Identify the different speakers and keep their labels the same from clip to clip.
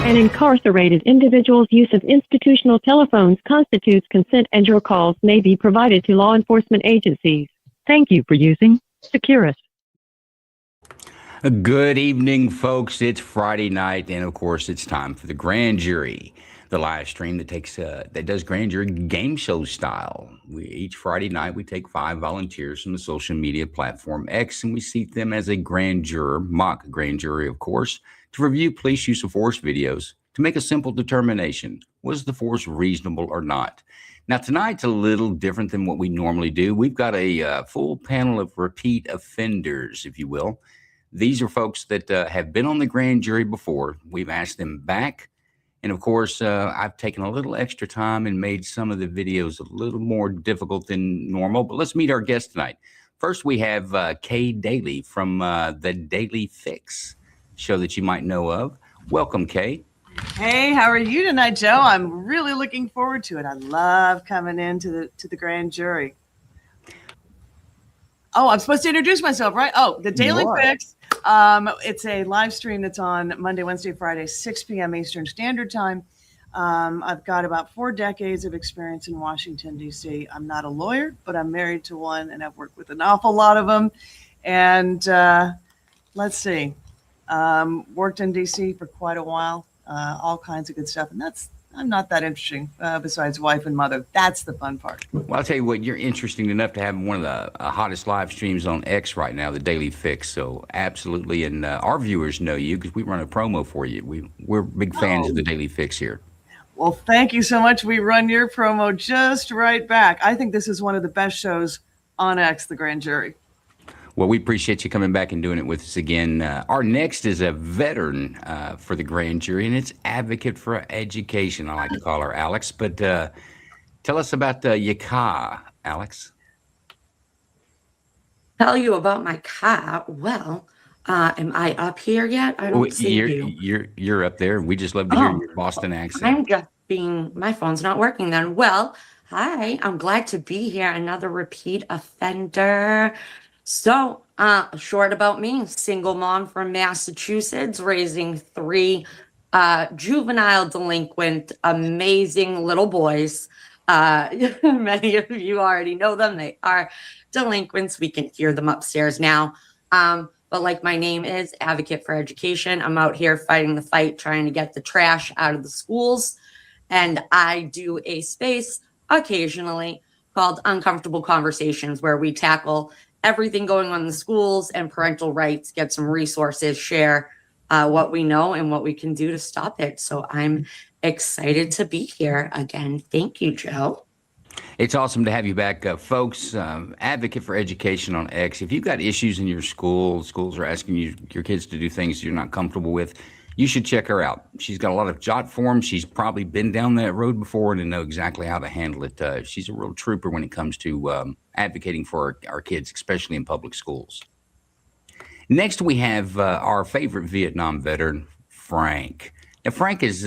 Speaker 1: An incarcerated individual's use of institutional telephones constitutes consent, and your calls may be provided to law enforcement agencies. Thank you for using Securus.
Speaker 2: Good evening, folks. It's Friday night, and of course, it's time for the Grand Jury, the live stream that does Grand Jury game show style. Each Friday night, we take 5 volunteers from the social media platform X, and we seat them as a grand juror, mock grand jury, of course, to review police use of force videos to make a simple determination: was the force reasonable or not? Now, tonight's a little different than what we normally do. We've got a full panel of repeat offenders, if you will. These are folks that have been on the grand jury before. We've asked them back. And of course, I've taken a little extra time and made some of the videos a little more difficult than normal. But let's meet our guest tonight. First, we have Kay Daly from the Daily Fix show that you might know of. Welcome, Kay.
Speaker 3: Hey, how are you tonight, Joe? I'm really looking forward to it. I love coming into the grand jury. Oh, I'm supposed to introduce myself, right? Oh, the Daily Fix. It's a live stream that's on Monday, Wednesday, Friday, 6 p.m. Eastern Standard Time. I've got about 4 decades of experience in Washington, D.C. I'm not a lawyer, but I'm married to one, and I've worked with an awful lot of them. And let's see. Worked in D.C. for quite a while, all kinds of good stuff. And I'm not that interesting besides wife and mother. That's the fun part.
Speaker 2: Well, I'll tell you what, you're interesting enough to have one of the hottest live streams on X right now, the Daily Fix. So absolutely. And our viewers know you because we run a promo for you. We're big fans of the Daily Fix here.
Speaker 3: Well, thank you so much. We run your promo just right back. I think this is one of the best shows on X, the grand jury.
Speaker 2: Well, we appreciate you coming back and doing it with us again. Our next is a veteran for the grand jury, and it's advocate for education. I like to call her Alex. But tell us about your car, Alex.
Speaker 4: Tell you about my car. Well, am I up here yet? I don't see you.
Speaker 2: You're up there. We just love to hear your Boston accent.
Speaker 4: I'm just my phone's not working then. Well, hi, I'm glad to be here. Another repeat offender. So, short about me, single mom from Massachusetts, raising 3 juvenile delinquent, amazing little boys. Many of you already know them. They are delinquents. We can hear them upstairs now. But like my name is, Advocate for Education. I'm out here fighting the fight, trying to get the trash out of the schools. And I do a space occasionally called Uncomfortable Conversations, where we tackle everything going on in the schools and parental rights, get some resources, share what we know and what we can do to stop it. So I'm excited to be here again. Thank you, Joe.
Speaker 2: It's awesome to have you back, folks. Advocate for Education on X. If you've got issues in your schools are asking your kids to do things you're not comfortable with, you should check her out. She's got a lot of jot forms. She's probably been down that road before and know exactly how to handle it. She's a real trooper when it comes to advocating for our kids, especially in public schools. Next, we have our favorite Vietnam veteran, Frank. Now, Frank is,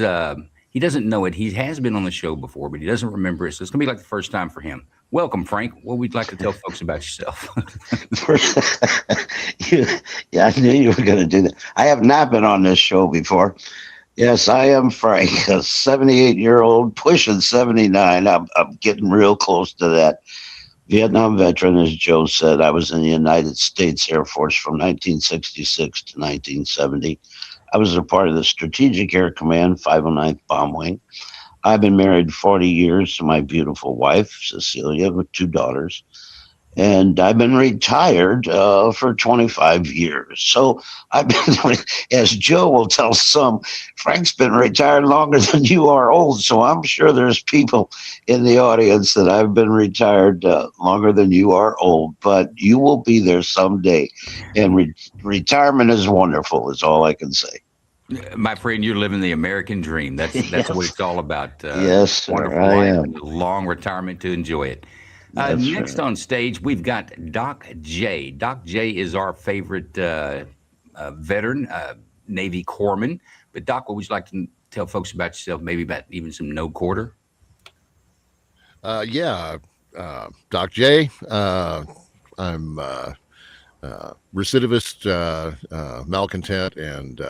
Speaker 2: he doesn't know it. He has been on the show before, but he doesn't remember it. So it's going to be like the first time for him. Welcome, Frank. What would you like to tell folks about yourself?
Speaker 5: Yeah, I knew you were going to do that. I have not been on this show before. Yes, I am Frank, a 78-year-old, pushing 79. I'm getting real close to that. Vietnam veteran, as Joe said. I was in the United States Air Force from 1966 to 1970. I was a part of the Strategic Air Command, 509th Bomb Wing. I've been married 40 years to my beautiful wife, Cecilia, with 2 daughters. And I've been retired for 25 years. So I've been, as Joe will tell some, Frank's been retired longer than you are old. So I'm sure there's people in the audience that I've been retired longer than you are old. But you will be there someday. And retirement is wonderful, is all I can say.
Speaker 2: My friend, you're living the American dream. That's
Speaker 5: Yes.
Speaker 2: what it's all about.
Speaker 5: Yes, sir,
Speaker 2: wonderful
Speaker 5: I
Speaker 2: life
Speaker 5: am.
Speaker 2: and a long retirement to enjoy it.
Speaker 5: That's
Speaker 2: Next
Speaker 5: right.
Speaker 2: on stage, we've got Doc J. Doc J is our favorite veteran, Navy corpsman. But Doc, what would you like to tell folks about yourself? Maybe about even some no quarter.
Speaker 6: Yeah, Doc J. I'm recidivist, malcontent, and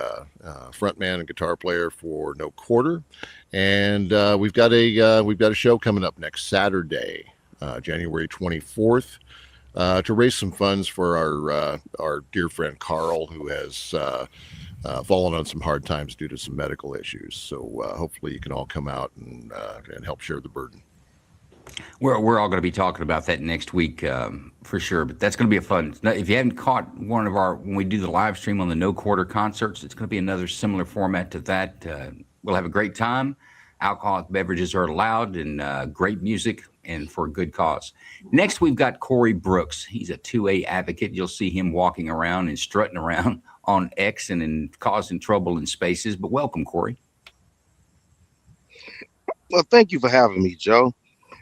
Speaker 6: frontman and guitar player for No Quarter, and we've got a show coming up next Saturday, January 24th, to raise some funds for our dear friend Carl, who has fallen on some hard times due to some medical issues. So hopefully you can all come out and help share the burden.
Speaker 2: We're all going to be talking about that next week for sure, but that's going to be a fun. If you haven't caught one of when we do the live stream on the No Quarter concerts, it's going to be another similar format to that. We'll have a great time. Alcoholic beverages are allowed, and great music, and for a good cause. Next, we've got Corey Brooks. He's a 2A advocate. You'll see him walking around and strutting around on X and causing trouble in spaces. But welcome, Corey.
Speaker 7: Well, thank you for having me, Joe.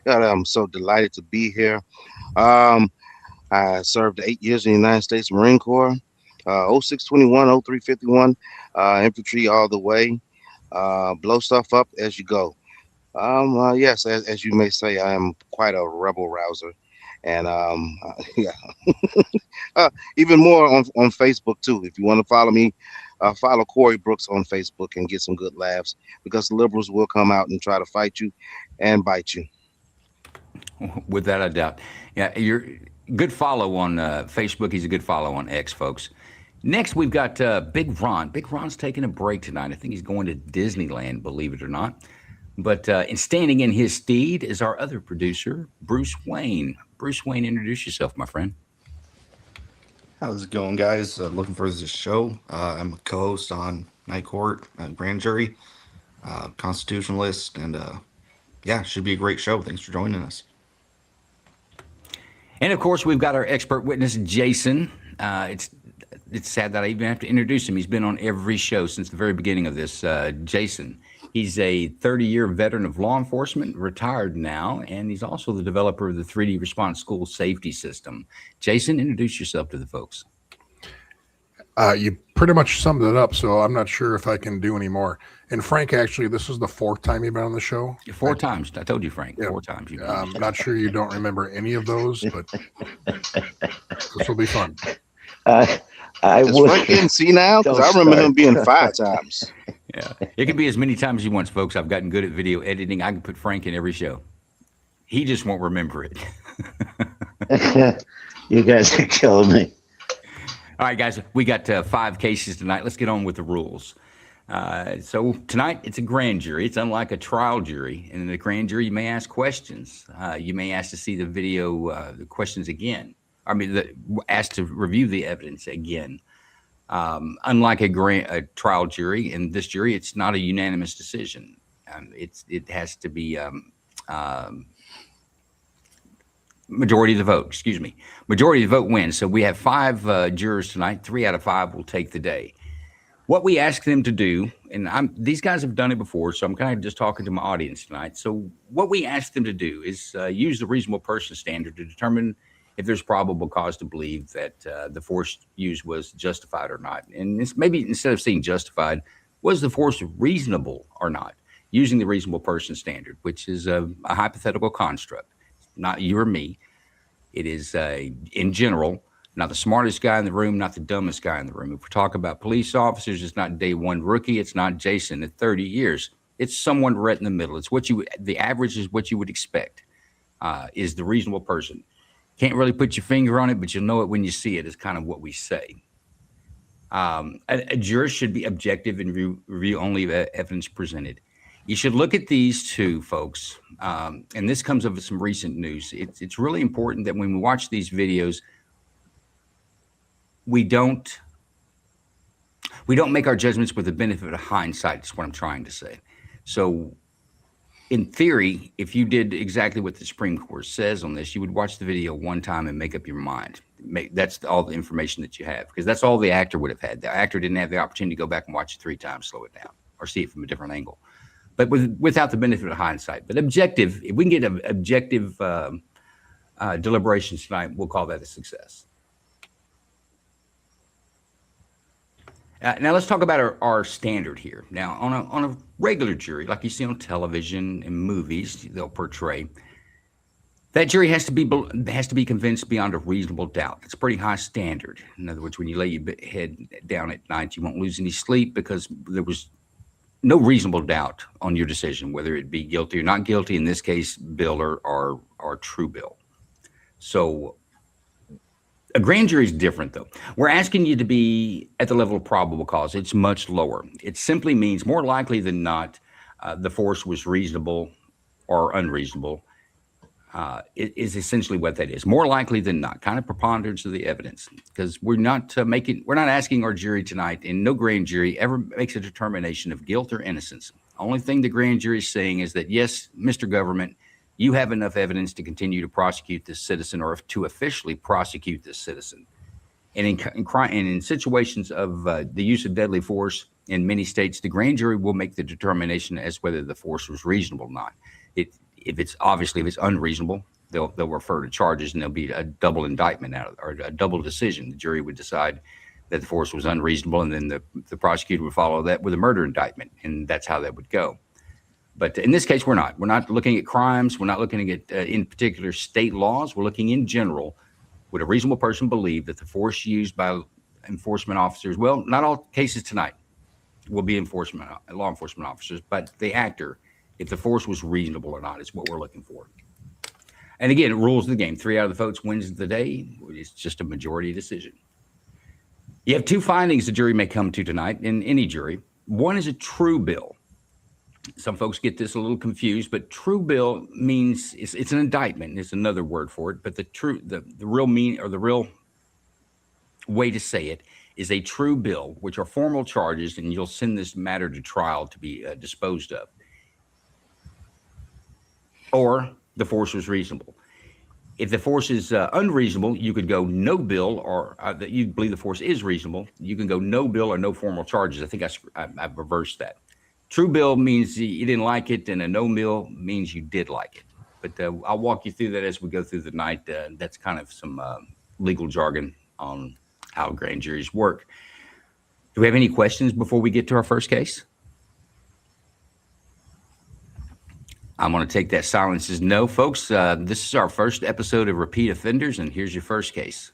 Speaker 7: God, I'm so delighted to be here. I served 8 years in the United States Marine Corps, 0621, 0351, infantry all the way. Blow stuff up as you go. Yes, as you may say, I am quite a rebel rouser, and yeah, even more on Facebook too. If you want to follow me, follow Corey Brooks on Facebook and get some good laughs, because the liberals will come out and try to fight you and bite you.
Speaker 2: Without a doubt. Yeah, you're good follow on Facebook. He's a good follow on X, folks. Next, we've got Big Ron. Big Ron's taking a break tonight. I think he's going to Disneyland, believe it or not. But in standing in his stead is our other producer, Bruce Wayne. Bruce Wayne, introduce yourself, my friend.
Speaker 8: How's it going, guys? Looking for this show. I'm a co-host on Night Court, Grand Jury, Constitutionalist, and yeah, should be a great show. Thanks for joining us.
Speaker 2: And of course, we've got our expert witness, Jason. It's sad that I even have to introduce him. He's been on every show since the very beginning of this. Jason, he's a 30-year veteran of law enforcement, retired now, and he's also the developer of the 3D Response School Safety System. Jason, introduce yourself to the folks.
Speaker 9: You pretty much summed it up, so I'm not sure if I can do any more. And Frank, actually, this is the 4th time you've been on the show.
Speaker 2: 4 times. I told you, Frank.
Speaker 9: Yeah.
Speaker 2: 4 times.
Speaker 9: I'm not sure you don't remember any of those, but this will be fun.
Speaker 5: I
Speaker 7: Is Frank getting senile? Because I remember him being 5 times.
Speaker 2: Yeah, it can be as many times as he wants, folks. I've gotten good at video editing. I can put Frank in every show. He just won't remember it.
Speaker 5: You guys are killing me.
Speaker 2: All right, guys, we got 5 cases tonight. Let's get on with the rules. So tonight, it's a grand jury. It's unlike a trial jury. And in the grand jury, you may ask questions. You may ask to see the video, the questions again. I mean, ask to review the evidence again. Unlike a trial jury, in this jury, it's not a unanimous decision. It has to be majority of the vote. Excuse me, majority of the vote wins. So we have 5 jurors tonight. 3 out of 5 will take the day. What we ask them to do, and these guys have done it before, so I'm kind of just talking to my audience tonight. So what we ask them to do is use the reasonable person standard to determine if there's probable cause to believe that the force used was justified or not. And this, maybe instead of saying justified, was the force reasonable or not? Using the reasonable person standard, which is a hypothetical construct, not you or me. It is, in general, not the smartest guy in the room, not the dumbest guy in the room. If we're talking about police officers, it's not day one rookie. It's not Jason at 30 years. It's someone right in the middle. It's the average is what you would expect, is the reasonable person. Can't really put your finger on it, but you'll know it when you see it, is kind of what we say. A juror should be objective and review only the evidence presented. You should look at these two, folks. And this comes of some recent news. It's really important that when we watch these videos, we don't make our judgments with the benefit of hindsight. Is what I'm trying to say. So, in theory, if you did exactly what the Supreme Court says on this, you would watch the video one time and make up your mind. That's all the information that you have, because that's all the actor would have had. The actor didn't have the opportunity to go back and watch it 3 times, slow it down, or see it from a different angle. But without the benefit of hindsight. But objective, if we can get an objective deliberations tonight, we'll call that a success. Now let's talk about our standard here. Now, on a regular jury, like you see on television and movies, they'll portray that jury has to be convinced beyond a reasonable doubt. It's a pretty high standard. In other words, when you lay your head down at night, you won't lose any sleep because there was no reasonable doubt on your decision, whether it be guilty or not guilty. In this case, Bill or true Bill. So a grand jury is different, though. We're asking you to be at the level of probable cause. It's much lower. It simply means more likely than not, the force was reasonable or unreasonable. It is essentially what that is. More likely than not, kind of preponderance of the evidence, because we're not asking our jury tonight, and no grand jury ever makes a determination of guilt or innocence. Only thing the grand jury is saying is that, yes, Mr. Government, you have enough evidence to continue to prosecute this citizen, or to officially prosecute this citizen. And in situations of the use of deadly force in many states, the grand jury will make the determination as whether the force was reasonable or not. If it's unreasonable, they'll refer to charges, and there'll be a double indictment or a double decision. The jury would decide that the force was unreasonable, and then the prosecutor would follow that with a murder indictment, and that's how that would go. But in this case, we're not looking at crimes. We're not looking at in particular state laws. We're looking in general. Would a reasonable person believe that the force used by enforcement officers, well, not all cases tonight will be law enforcement officers, but the actor, if the force was reasonable or not, is what we're looking for. And again, it rules the game. 3 out of the votes wins the day. It's just a majority decision. You have 2 findings the jury may come to tonight in any jury. One is a true bill. Some folks get this a little confused, but true bill means it's an indictment. It's another word for it. But the real meaning, or the real way to say it, is a true bill, which are formal charges, and you'll send this matter to trial to be disposed of. Or the force was reasonable. If the force is unreasonable, you could go no bill, or that you believe the force is reasonable, you can go no bill or no formal charges. I think I've reversed that. True bill means you didn't like it, and a no bill means you did like it. But I'll walk you through that as we go through the night. That's kind of some legal jargon on how grand juries work. Do we have any questions before we get to our first case? I'm going to take that silence as no. Folks, this is our first episode of Repeat Offenders, and here's your first case.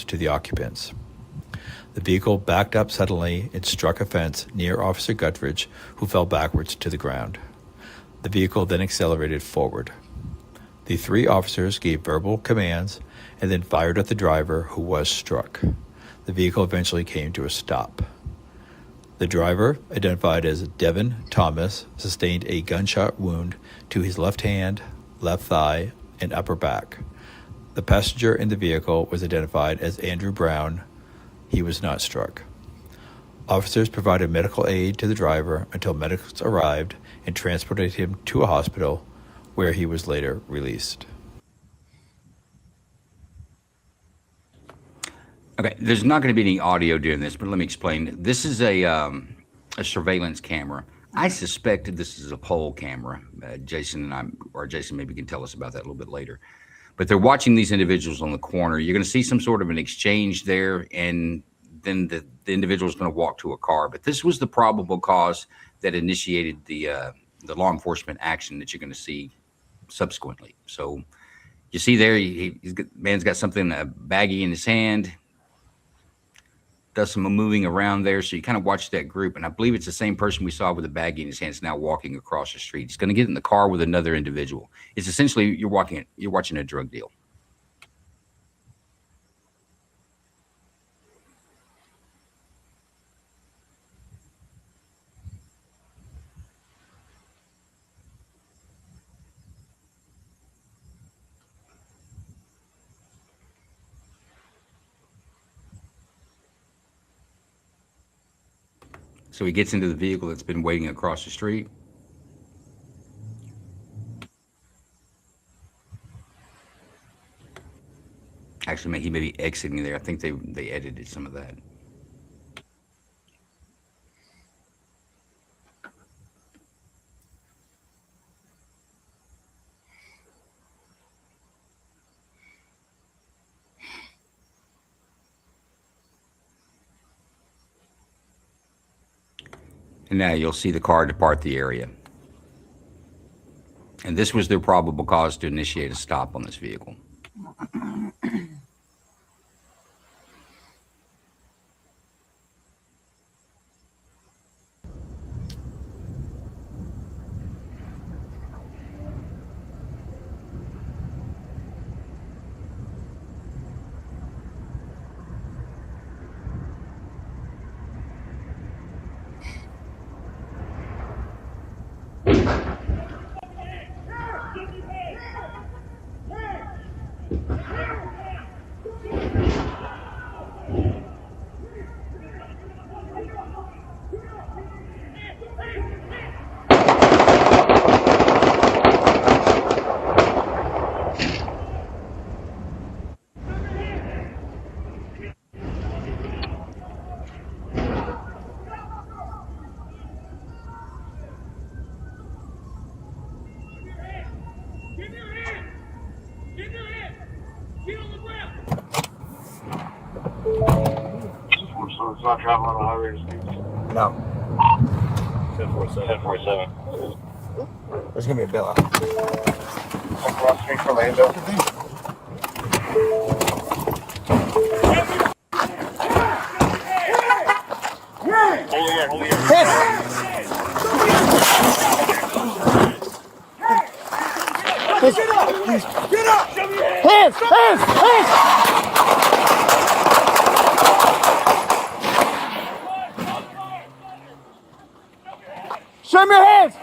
Speaker 10: To the occupants. The vehicle backed up suddenly and struck a fence near Officer Guthridge, who fell backwards to the ground. The vehicle then accelerated forward. The 3 officers gave verbal commands and then fired at the driver, who was struck. The vehicle eventually came to a stop. The driver, identified as Devin Thomas, sustained a gunshot wound to his left hand, left thigh, and upper back. The passenger in the vehicle was identified as Andrew Brown. He was not struck. Officers provided medical aid to the driver until medics arrived and transported him to a hospital, where he was later released.
Speaker 2: Okay, there's not going to be any audio during this, but let me explain. This is a surveillance camera. I suspected this is a poll camera. Jason maybe can tell us about that a little bit later. But they're watching these individuals on the corner. You're going to see some sort of an exchange there, and then the individual is going to walk to a car. But this was the probable cause that initiated the law enforcement action that you're going to see subsequently. So you see there, man's got something, a baggie in his hand, does some moving around there. So you kind of watch that group. And I believe it's the same person we saw with a baggie in his hands now walking across the street. He's going to get in the car with another individual. It's essentially, you're watching a drug deal. So he gets into the vehicle that's been waiting across the street. Actually, he may be exiting there. I think they edited some of that. And now you'll see the car depart the area. And this was their probable cause to initiate a stop on this vehicle.
Speaker 11: So it's not traveling on the highway to speed?
Speaker 12: No.
Speaker 11: 1047. 1047.
Speaker 12: There's gonna be a bailout.
Speaker 11: Across the street from Orlando. Holy air.
Speaker 12: Get up! Hands! Show me your hands!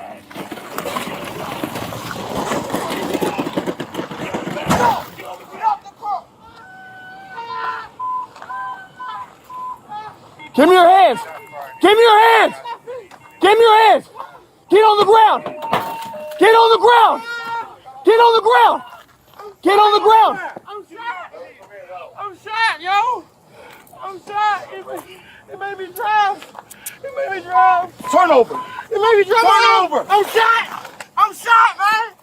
Speaker 12: Give me your hands! Give me your hands! Give me your hands! Get on the ground! Get on the ground! Get on the ground! Get on the ground!
Speaker 13: I'm shot, yo! I'm shot! It made me drive! It made me drive!
Speaker 12: Turn over!
Speaker 13: It made me drive!
Speaker 12: Turn over!
Speaker 13: I'm shot! I'm shot, man!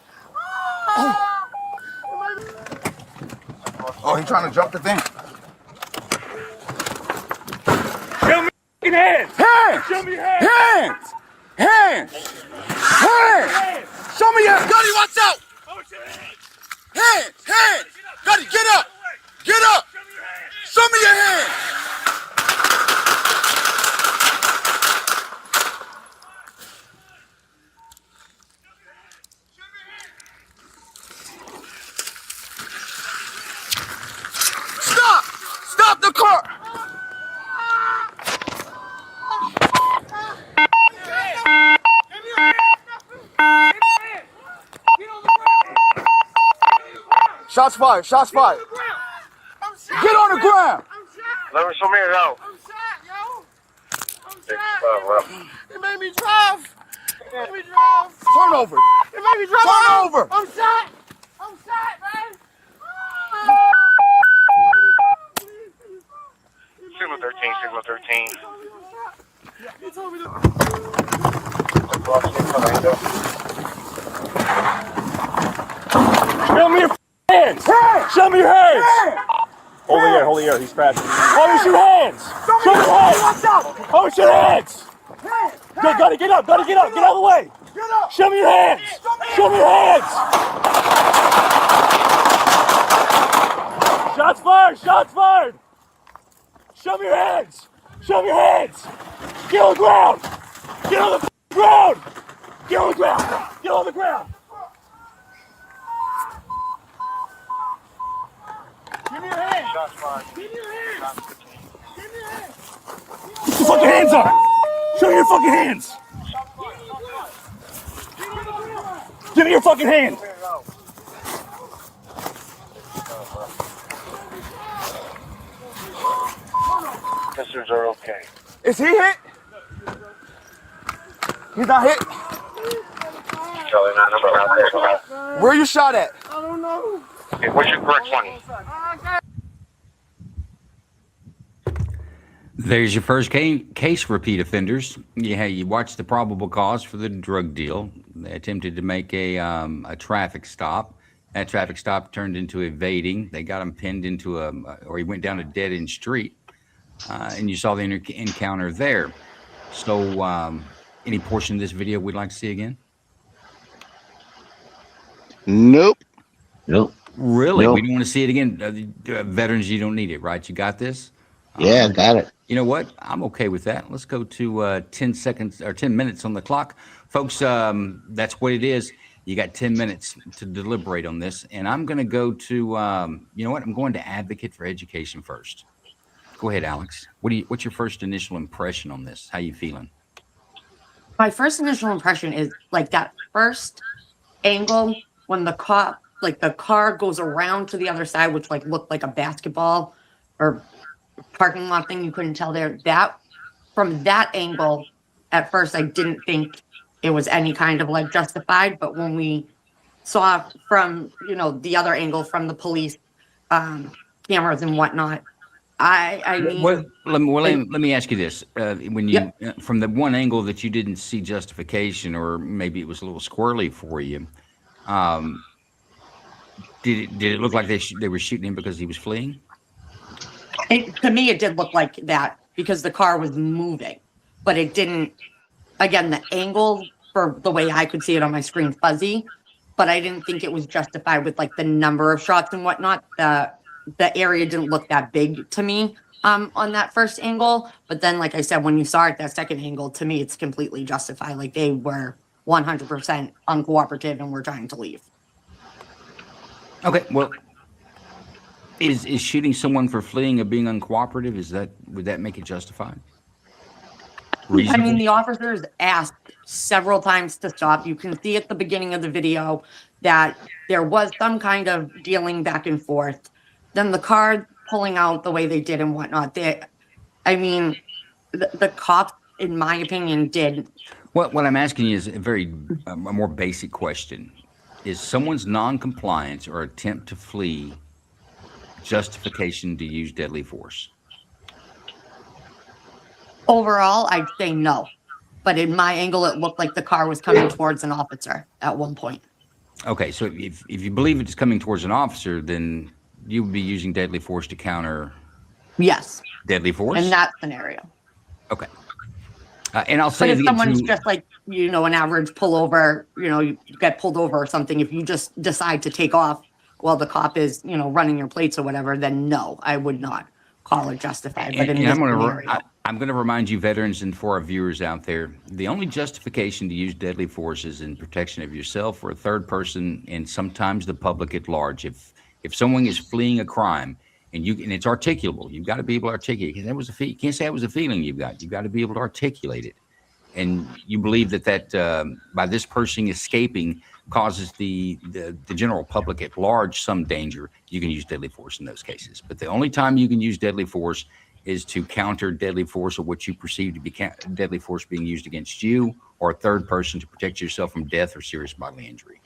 Speaker 12: Oh, he's trying to jump the thing.
Speaker 13: Show me your hands!
Speaker 12: Hands!
Speaker 13: Show me your hands!
Speaker 12: Hands! Hands! Hands! Show me your hands! Gunny, watch out! Hands! Hands! Gunny, get up! Get up! Show me your hands! Stop! Stop the car! Shots fired! Shots fired! Get on the ground!
Speaker 11: Let me show me it out.
Speaker 13: I'm shot, yo! I'm shot!
Speaker 11: Well.
Speaker 13: It made me drive! It made me drive!
Speaker 12: Turn over!
Speaker 13: It made me drive!
Speaker 12: Turn over!
Speaker 13: I'm shot! I'm shot, man!
Speaker 11: Signal 13, signal 13.
Speaker 13: You told me to...
Speaker 11: Across the street from Orlando.
Speaker 13: Show me your hands! Show me your hands! Holy air, he's crashing. Oh, it's your hands! Show me your hands! Oh, it's your hands! Gotta get up, get out of the way! Show me your hands! Show me your hands! Shots fired! Shots fired! Show me your hands! Show me your hands! Get on the ground! Get on the ground! Get on the ground! Get on the ground! Give me your hands!
Speaker 11: Shots fired.
Speaker 13: Give me your hands! Give me your hands! Get your fucking hands up! Show me your fucking hands! Give me your fucking hands!
Speaker 11: Pistons are okay.
Speaker 12: Is he hit? He's not hit.
Speaker 11: Charlie 9, number out there.
Speaker 12: Where you shot at?
Speaker 11: Okay, what's your correct one?
Speaker 2: There's your first case, repeat offenders. Yeah, you watched the probable cause for the drug deal. They attempted to make a traffic stop. That traffic stop turned into evading. They got him pinned into or he went down a dead-end street, and you saw the encounter there. So, any portion of this video we'd like to see again?
Speaker 7: Nope.
Speaker 2: Really?
Speaker 5: Nope.
Speaker 2: We don't want to see it again? Veterans, you don't need it, right? You got this?
Speaker 5: Yeah, got it.
Speaker 2: You know what? I'm okay with that. Let's go to 10 seconds or 10 minutes on the clock. Folks, that's what it is. You got 10 minutes to deliberate on this. And I'm going to go to, you know what? I'm going to Advocate for Education first. Go ahead, Alex. What's your first initial impression on this? How you feeling?
Speaker 4: My first initial impression is like that first angle when the car goes around to the other side, which like looked like a basketball or parking lot thing. You couldn't tell there. That from that angle, at first I didn't think it was any kind of like justified. But when we saw from the other angle from the police cameras and whatnot, I mean,
Speaker 2: let me ask you this: when you from the one angle that you didn't see justification, or maybe it was a little squirrely for you, did it look like they were shooting him because he was fleeing?
Speaker 4: To me, it did look like that because the car was moving, but it didn't. Again, the angle for the way I could see it on my screen fuzzy, but I didn't think it was justified with like the number of shots and whatnot. The area didn't look that big to me on that first angle. But then, like I said, when you saw it that second angle, to me, it's completely justified. Like they were 100% uncooperative and were trying to leave.
Speaker 2: Okay, well, is shooting someone for fleeing or being uncooperative, would that make it justified? Reasonable?
Speaker 4: I mean, the officers asked several times to stop. You can see at the beginning of the video that there was some kind of dealing back and forth. Then the car pulling out the way they did and whatnot. The cops, in my opinion, did.
Speaker 2: What I'm asking you is a more basic question. Is someone's non-compliance or attempt to flee justification to use deadly force?
Speaker 4: Overall, I'd say no. But in my angle, it looked like the car was coming towards an officer at one point.
Speaker 2: Okay, so if you believe it's coming towards an officer, then you would be using deadly force to counter
Speaker 4: Yes.
Speaker 2: deadly force?
Speaker 4: In that scenario.
Speaker 2: Okay. And I'll say
Speaker 4: but if someone's
Speaker 2: to,
Speaker 4: just like, an average pullover, you get pulled over or something, if you just decide to take off while the cop is, running your plates or whatever, then no, I would not call it justified. But
Speaker 2: I'm going to remind you, veterans, and for our viewers out there, the only justification to use deadly force is in protection of yourself or a third person, and sometimes the public at large. If someone is fleeing a crime and it's articulable, you've got to be able to articulate. You can't say it was a feeling you've got. You've got to be able to articulate it. And you believe that by this person escaping causes the general public at large some danger, you can use deadly force in those cases. But the only time you can use deadly force is to counter deadly force or what you perceive to be deadly force being used against you or a third person to protect yourself from death or serious bodily injury.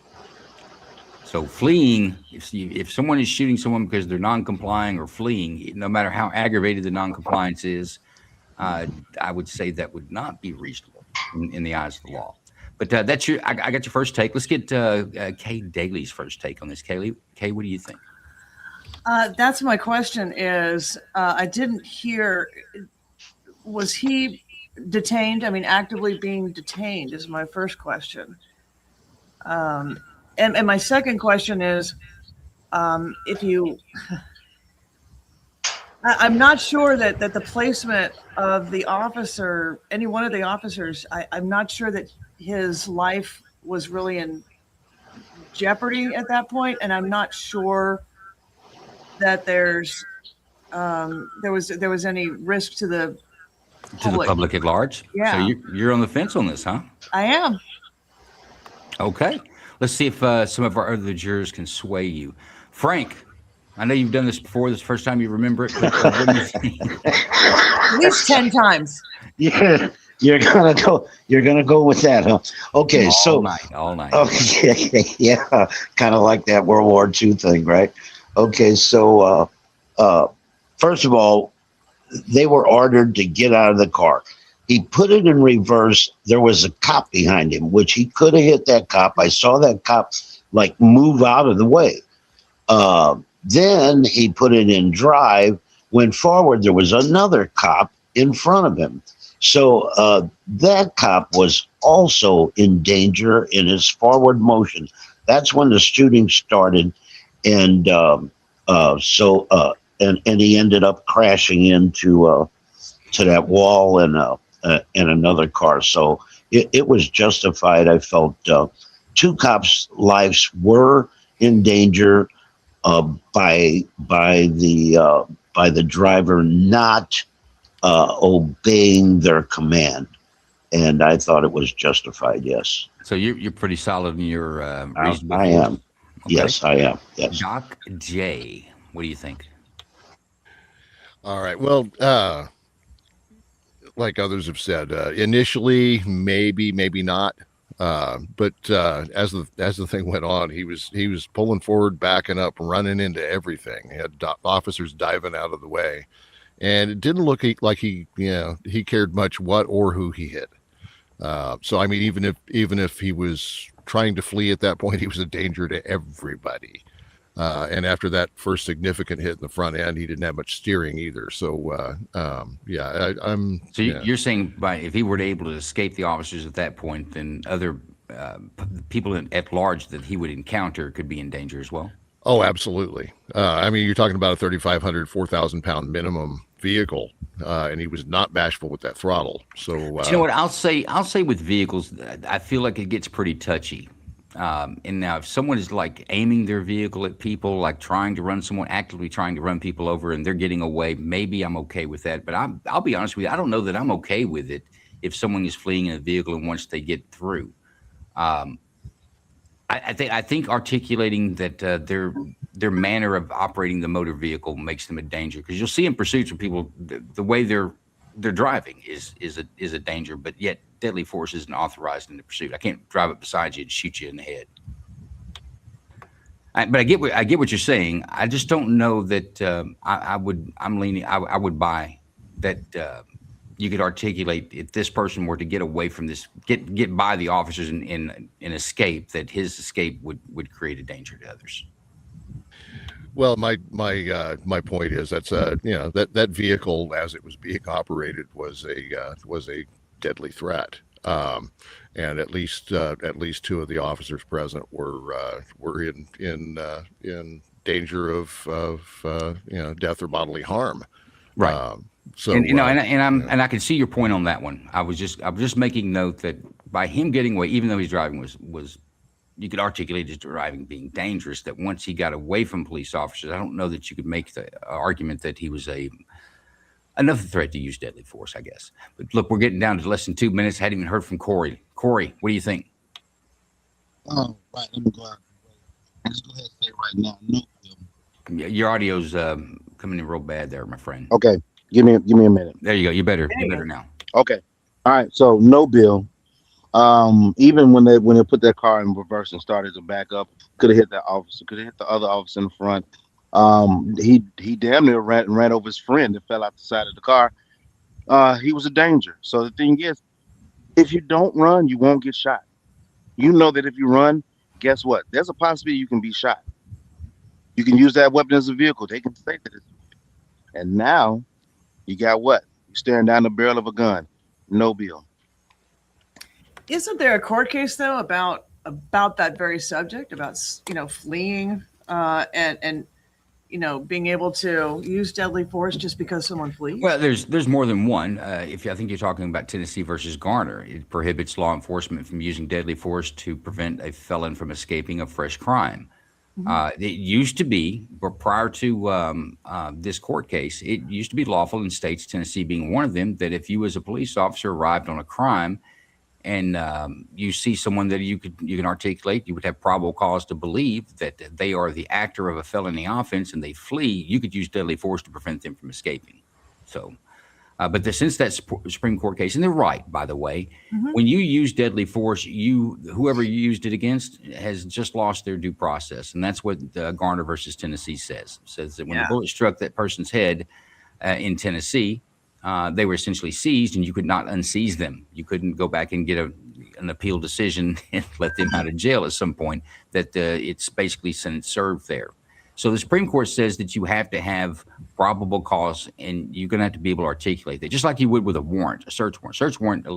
Speaker 2: So fleeing, if someone is shooting someone because they're non-complying or fleeing, no matter how aggravated the non-compliance is, I would say that would not be reasonable in the eyes of the law. But that's I got your first take. Let's get Kay Daly's first take on this. Kay, what do you think?
Speaker 3: That's my question is, I didn't hear, was he detained? I mean, actively being detained is my first question. And my second question is, I'm not sure that the placement of the officer, any one of the officers, I'm not sure that his life was really in jeopardy at that point, and I'm not sure that there was any risk to the
Speaker 2: public at large.
Speaker 3: Yeah.
Speaker 2: So you're on the fence on this, huh?
Speaker 3: I am.
Speaker 2: Okay. Let's see if some of our other jurors can sway you. Frank, I know you've done this before. This is the first time you remember it. But what do you think?
Speaker 3: At least 10 times.
Speaker 5: Yeah. You're gonna go. You're gonna go with that, huh? Okay,
Speaker 2: All night.
Speaker 5: Okay, yeah, kind of like that World War II thing, right? Okay, so first of all, they were ordered to get out of the car. He put it in reverse. There was a cop behind him, which he could have hit that cop. I saw that cop like move out of the way. Then he put it in drive, went forward. There was another cop in front of him. So that cop was also in danger in his forward motion. That's when the shooting started. And and he ended up crashing into to that wall and another car. So it was justified. I felt two cops' lives were in danger by the driver not obeying their command, and I thought it was justified. Yes.
Speaker 2: So you're pretty solid in your reasonable.
Speaker 5: I am.
Speaker 2: Okay.
Speaker 5: Yes, I am. Yes.
Speaker 2: Doc J, what do you think?
Speaker 6: All right. Well, like others have said, initially maybe not, but as the thing went on, he was pulling forward, backing up, running into everything. He had officers diving out of the way, and it didn't look like he cared much what or who he hit. So I mean, even if he was trying to flee at that point, he was a danger to everybody. And after that first significant hit in the front end, he didn't have much steering either. So, I'm.
Speaker 2: So you're saying if he were able to escape the officers at that point, then other people at large that he would encounter could be in danger as well?
Speaker 6: Oh, absolutely. I mean, you're talking about a 3,500, 4,000 pound minimum vehicle, and he was not bashful with that throttle. So,
Speaker 2: you know what I'll say with vehicles, I feel like it gets pretty touchy. And now if someone is like aiming their vehicle at people, like actively trying to run people over and they're getting away, maybe I'm okay with that. But I'll be honest with you, I don't know that I'm okay with it if someone is fleeing in a vehicle and once they get through. I think articulating that their manner of operating the motor vehicle makes them a danger, because you'll see in pursuits where people the way they're driving is a danger, but yet deadly force isn't authorized in the pursuit. I can't drive up beside you and shoot you in the head. But I get what you're saying. I just don't know that I would buy that you could articulate if this person were to get away from this, get by the officers and escape, that his escape would create a danger to others.
Speaker 6: Well, my point is that vehicle as it was being operated was a deadly threat, and at least two of the officers present were in danger of death or bodily harm.
Speaker 2: Right.
Speaker 6: So
Speaker 2: and I can see your point on that one. I was just making note that by him getting away, even though he's driving was you could articulate his driving being dangerous, that once he got away from police officers, I don't know that you could make the argument that he was enough threat to use deadly force, I guess. But look, we're getting down to less than 2 minutes. Hadn't even heard from Corey. Corey, what do you think?
Speaker 7: Oh, right. Let me go out. Let's go ahead and say right now, no bill.
Speaker 2: Your audio's coming in real bad there, my friend.
Speaker 7: Okay, give me a minute.
Speaker 2: There you go. You're better now.
Speaker 7: Okay. All right. So no bill. Even when they put their car in reverse and started to back up, could have hit that officer, could have hit the other officer in the front. He damn near ran over his friend that fell out the side of the car. He was a danger. So the thing is, if you don't run, you won't get shot. You know that if you run, guess what? There's a possibility you can be shot. You can use that weapon as a vehicle. They can say that. And now you got what? You're staring down the barrel of a gun. No bill.
Speaker 3: Isn't there a court case though about that very subject, about fleeing and being able to use deadly force just because someone flees?
Speaker 2: Well, there's more than one. I think you're talking about Tennessee versus Garner, it prohibits law enforcement from using deadly force to prevent a felon from escaping a fresh crime. Mm-hmm. It used to be, but prior to this court case, it used to be lawful in states, Tennessee being one of them, that if you as a police officer arrived on a crime and you see someone that you can articulate, you would have probable cause to believe that they are the actor of a felony offense and they flee, you could use deadly force to prevent them from escaping. So Since that Supreme Court case, and they're right, by the way, when you use deadly force, whoever you used it against has just lost their due process, and that's what Garner versus Tennessee says. It says that when the bullet struck that person's head in Tennessee, they were essentially seized, and you could not unseize them. You couldn't go back and get an appeal decision and let them out of jail at some point. That it's basically sentence served there. So the Supreme Court says that you have to have probable cause, and you're going to have to be able to articulate that, just like you would with a warrant, a search warrant. Search warrant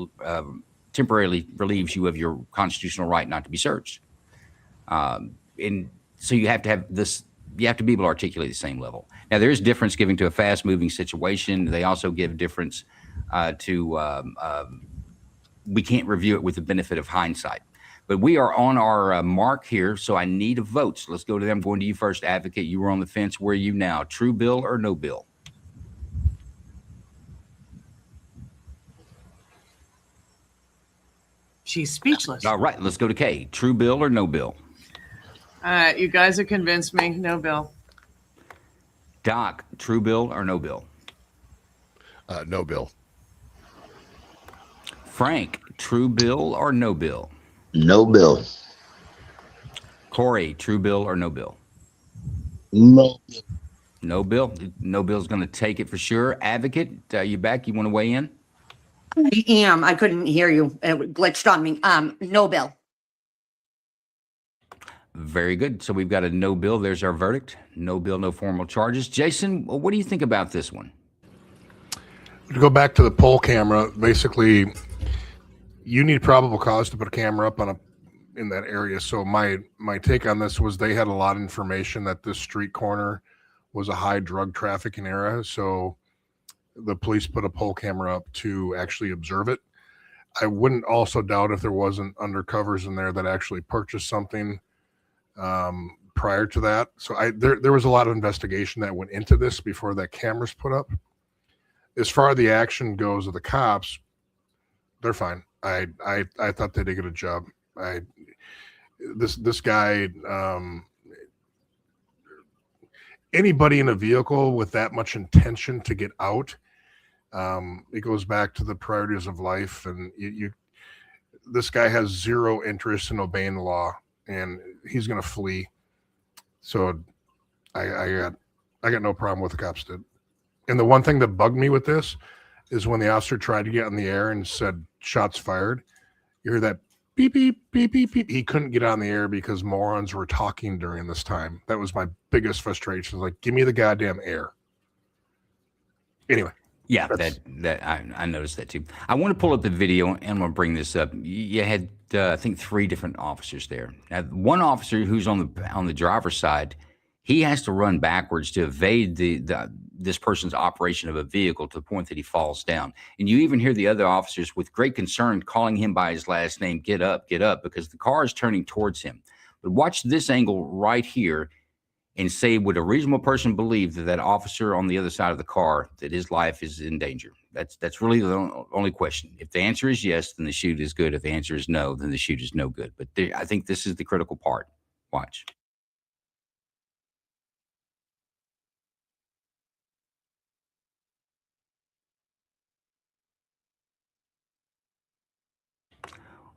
Speaker 2: temporarily relieves you of your constitutional right not to be searched. And so you have to have this. You have to be able to articulate the same level. Now, there is difference giving to a fast-moving situation. They also give difference to. We can't review it with the benefit of hindsight. But we are on our mark here, so I need a vote. So let's go to them. I'm going to you first, Advocate. You were on the fence. Where are you now? True bill or no bill?
Speaker 3: She's speechless.
Speaker 2: All right, let's go to Kay. True bill or no bill?
Speaker 3: All right, you guys have convinced me. No bill.
Speaker 2: Doc, true bill or no bill?
Speaker 6: No bill.
Speaker 2: Frank, true bill or no bill?
Speaker 5: No bill.
Speaker 2: Corey, true bill or no bill?
Speaker 5: No.
Speaker 2: No bill. No bill's going to take it for sure. Advocate, you back? You want to weigh in?
Speaker 4: I am. I couldn't hear you. It glitched on me. No bill.
Speaker 2: Very good. So we've got a no bill. There's our verdict. No bill, no formal charges. Jason, what do you think about this one?
Speaker 9: To go back to the poll camera, basically, you need probable cause to put a camera up in that area. So my take on this was they had a lot of information that this street corner was a high drug trafficking area. So the police put a poll camera up to actually observe it. I wouldn't also doubt if there wasn't undercovers in there that actually purchased something prior to that. So there was a lot of investigation that went into this before that camera's put up. As far as the action goes of the cops, they're fine. I thought they did a good job. This guy, anybody in a vehicle with that much intention to get out, it goes back to the priorities of life. And this guy has zero interest in obeying the law, and he's going to flee. So I got no problem with the cops did. And the one thing that bugged me with this is when the officer tried to get in the air and said shots fired, you hear that beep, beep, beep, beep, beep. He couldn't get on the air because morons were talking during this time. That was my biggest frustration. Like, give me the goddamn air. Anyway.
Speaker 2: Yeah, that I noticed that too. I want to pull up the video, and I'm going to bring this up. You had, I think, 3 different officers there. Now, one officer who's on the driver's side, he has to run backwards to evade this person's operation of a vehicle to the point that he falls down. And you even hear the other officers with great concern calling him by his last name, get up, because the car is turning towards him. But watch this angle right here and say, would a reasonable person believe that officer on the other side of the car, that his life is in danger? That's really the only question. If the answer is yes, then the shoot is good. If the answer is no, then the shoot is no good. But I think this is the critical part. Watch.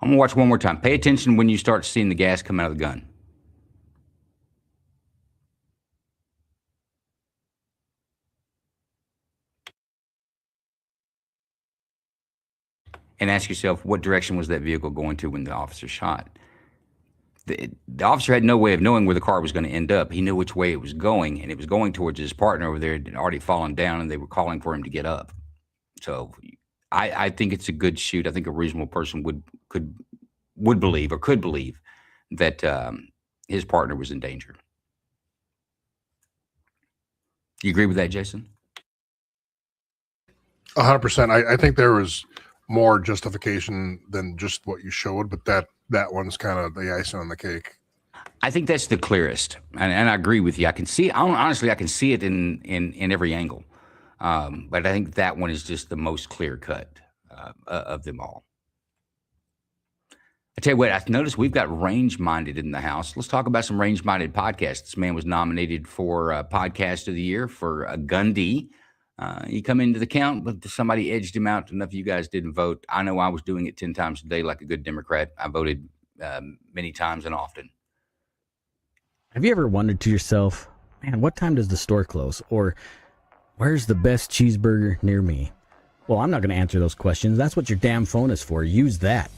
Speaker 2: I'm going to watch one more time. Pay attention when you start seeing the gas come out of the gun. And ask yourself, what direction was that vehicle going to when the officer shot? The officer had no way of knowing where the car was going to end up. He knew which way it was going, and it was going towards his partner over there. It had already fallen down, and they were calling for him to get up. So I think it's a good shoot. I think a reasonable person would believe or could believe that his partner was in danger. You agree with that, Jason?
Speaker 9: 100%. I think there was more justification than just what you showed, but that one's kind of the icing on the cake.
Speaker 2: I think that's the clearest, and I agree with you. I can see, honestly, I can see it in every angle, but I think that one is just the most clear cut of them all. I tell you what, I noticed we've got Range Minded in the house. Let's talk about some Range Minded podcasts. This man was nominated for Podcast of the Year for Gundy. He come into the count, but somebody edged him out. Enough of you guys didn't vote. I know I was doing it 10 times a day like a good Democrat. I voted many times and often.
Speaker 14: Have you ever wondered to yourself, man, what time does the store close? Or where's the best cheeseburger near me? Well, I'm not going to answer those questions. That's what your damn phone is for. Use that.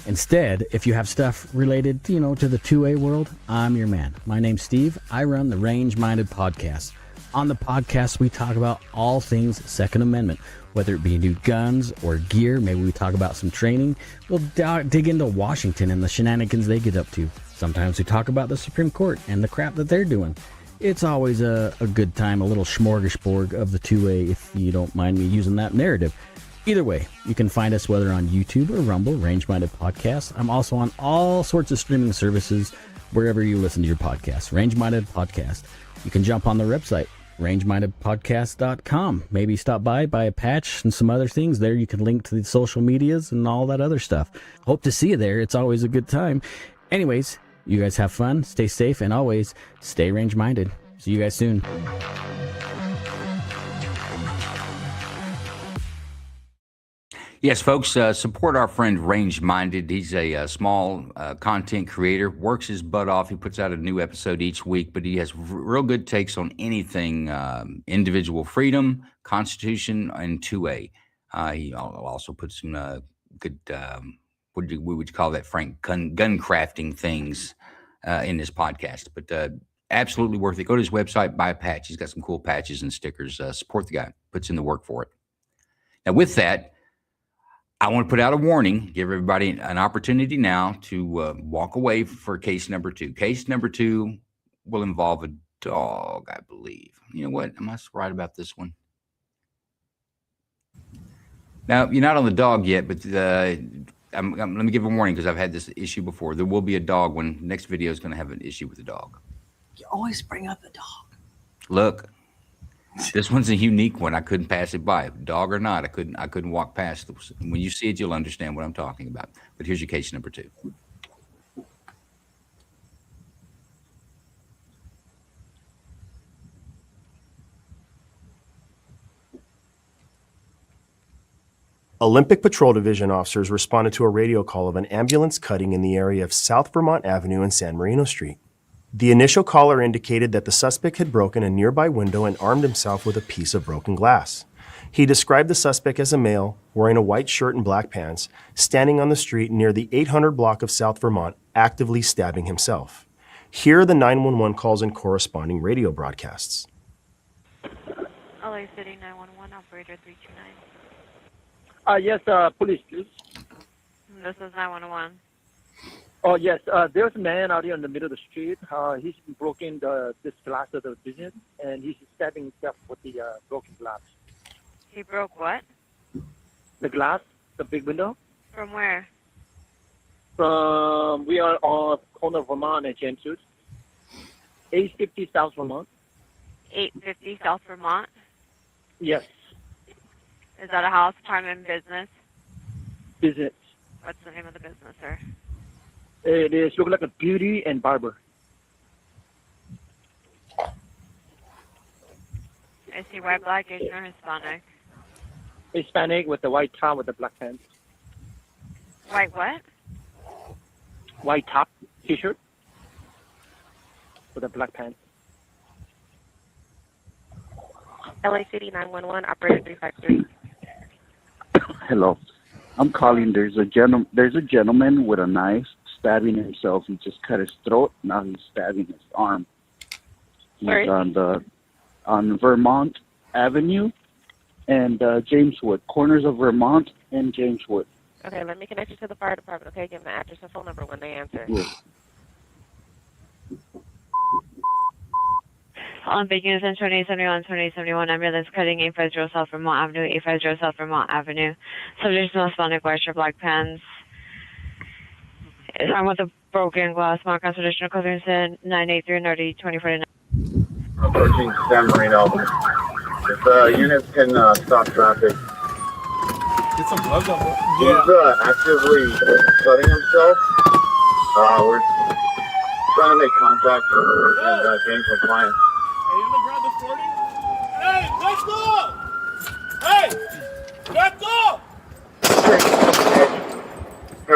Speaker 14: Instead, if you have stuff related, to the 2A world, I'm your man. My name's Steve. I run the Range Minded Podcast. On the podcast, we talk about all things Second Amendment, whether it be new guns or gear. Maybe we talk about some training. We'll dig into Washington and the shenanigans they get up to. Sometimes we talk about the Supreme Court and the crap that they're doing. It's always a good time, a little smorgasbord of the 2A, if you don't mind me using that narrative. Either way, you can find us whether on YouTube or Rumble, Range Minded Podcast. I'm also on all sorts of streaming services, wherever you listen to your podcast, Range Minded Podcast. You can jump on the website, rangemindedpodcast.com. Maybe stop by, buy a patch and some other things. There you can link to the social medias and all that other stuff. Hope to see you there. It's always a good time. Anyways, you guys have fun, stay safe, and always stay range-minded. See you guys soon.
Speaker 2: Yes, folks, support our friend Range Minded. He's a small content creator, works his butt off. He puts out a new episode each week, but he has real good takes on anything individual freedom, Constitution, and 2A. He also puts some good, what would you call that, Frank, gun crafting things in this podcast. But absolutely worth it. Go to his website, buy a patch. He's got some cool patches and stickers. Support the guy, puts in the work for it. Now, with that, I want to put out a warning, give everybody an opportunity now to walk away for case number 2. Case number 2 will involve a dog, I believe. You know what? Am I right about this one? Now, you're not on the dog yet, but let me give a warning because I've had this issue before. There will be a dog when next video is going to have an issue with the dog.
Speaker 3: You always bring up the dog.
Speaker 2: Look. This one's a unique one. I couldn't pass it by. Dog or not, I couldn't walk past it. When you see it, you'll understand what I'm talking about. But here's your case number 2.
Speaker 15: Olympic Patrol Division officers responded to a radio call of an ambulance cutting in the area of South Vermont Avenue and San Marino Street. The initial caller indicated that the suspect had broken a nearby window and armed himself with a piece of broken glass. He described the suspect as a male, wearing a white shirt and black pants, standing on the street near the 800 block of South Vermont, actively stabbing himself. Here are the 911 calls and corresponding radio broadcasts.
Speaker 16: LA City 911, operator 329.
Speaker 17: Yes, police, please.
Speaker 16: This is 911.
Speaker 17: Oh, yes. There's a man out here in the middle of the street. He's broken this glass of the business, and he's stabbing himself with the broken glass.
Speaker 16: He broke what?
Speaker 17: The glass, the big window.
Speaker 16: From where?
Speaker 17: We are on corner of Vermont and James Street. 850 South Vermont.
Speaker 16: 850 South Vermont?
Speaker 17: Yes.
Speaker 16: Is that a house, apartment, business?
Speaker 17: Business.
Speaker 16: What's the name of the business, sir?
Speaker 17: It is look like a beauty and barber.
Speaker 16: I see white, black, Asian, or Hispanic.
Speaker 17: Hispanic with the white top with the black pants.
Speaker 16: White what?
Speaker 17: White top T-shirt with the black pants.
Speaker 16: LA City 911, operator 353.
Speaker 18: Hello. I'm calling. There's a gentleman with a knife stabbing himself. He just cut his throat. Now he's stabbing his arm. He's on Vermont Avenue and Jameswood, corners of Vermont and Jameswood.
Speaker 16: Okay, let me connect you to the fire department. Okay, give them the address and phone number when they answer.
Speaker 18: Yeah.
Speaker 16: Olympic News and 2871 ambulance cutting 850 South Vermont Avenue, 850 South Vermont Avenue. Subject to Hispanic, white shirt, black pants. Armed with a broken glass, Mount Constitutional Clothing Center, 983 Norty 2049.
Speaker 11: Approaching San Marino. If units can stop traffic.
Speaker 13: Get some gloves on.
Speaker 11: He's actively cutting himself. We're trying to make contact and gain compliance.
Speaker 13: Hey, you gonna grab the 40? Hey, let's go!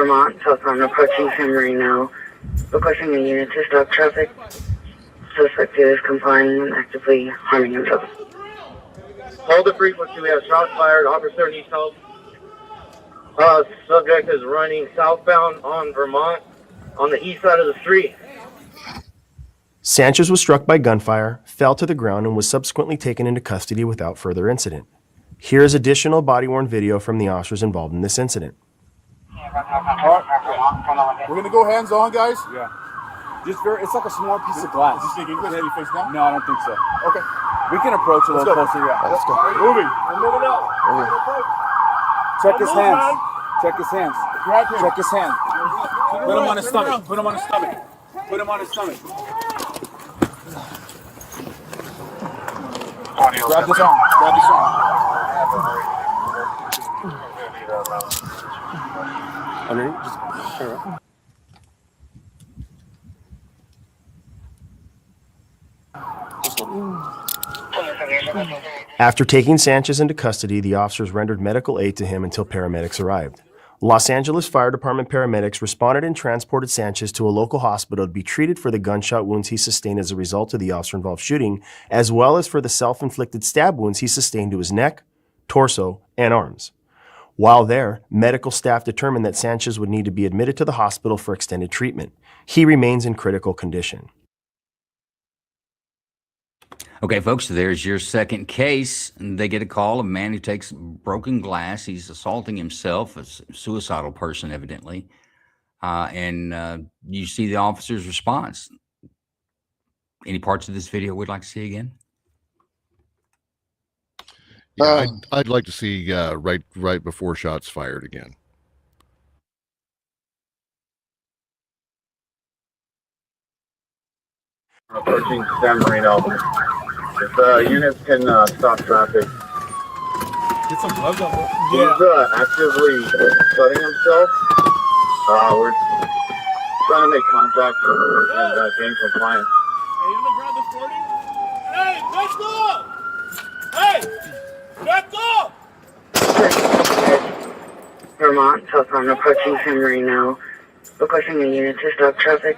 Speaker 19: Vermont, southbound approaching San Marino, requesting a unit to stop traffic. Suspect is complying and actively harming himself.
Speaker 11: Hold the frequency. We have shots fired. Officer needs help. Subject is running southbound on Vermont on the east side of the street.
Speaker 15: Sanchez was struck by gunfire, fell to the ground, and was subsequently taken into custody without further incident. Here is additional body-worn video from the officers involved in this incident.
Speaker 12: We're gonna go hands on, guys. Yeah. It's like a small piece of glass. Is this thing heavy face down? No, I don't think so. Okay. We can approach a little closer. Yeah.
Speaker 15: Let's go.
Speaker 12: Moving. We're moving up. Check his hands. Check his hands. Check his hands. Put him on his stomach. Put him on his stomach. Put him on his stomach. Grab this arm. Grab this arm.
Speaker 15: Underneath. Just turn around. After taking Sanchez into custody, the officers rendered medical aid to him until paramedics arrived. Los Angeles Fire Department paramedics responded and transported Sanchez to a local hospital to be treated for the gunshot wounds he sustained as a result of the officer-involved shooting, as well as for the self-inflicted stab wounds he sustained to his neck, torso, and arms. While there, medical staff determined that Sanchez would need to be admitted to the hospital for extended treatment. He remains in critical condition.
Speaker 2: Okay, folks, so there's your second case. They get a call of a man who takes broken glass. He's assaulting himself, a suicidal person, evidently. And you see the officer's response. Any parts of this video we'd like to see again?
Speaker 6: Yeah, I'd like to see right before shots fired again.
Speaker 11: Approaching San Marino. If units can stop traffic.
Speaker 12: Get some gloves on.
Speaker 11: He's actively cutting himself. We're trying to make contact and gain compliance.
Speaker 12: Hey, you gonna grab the 40? Hey, let's go! Hey, let's go!
Speaker 19: Vermont, southbound approaching San Marino, requesting a unit to stop traffic.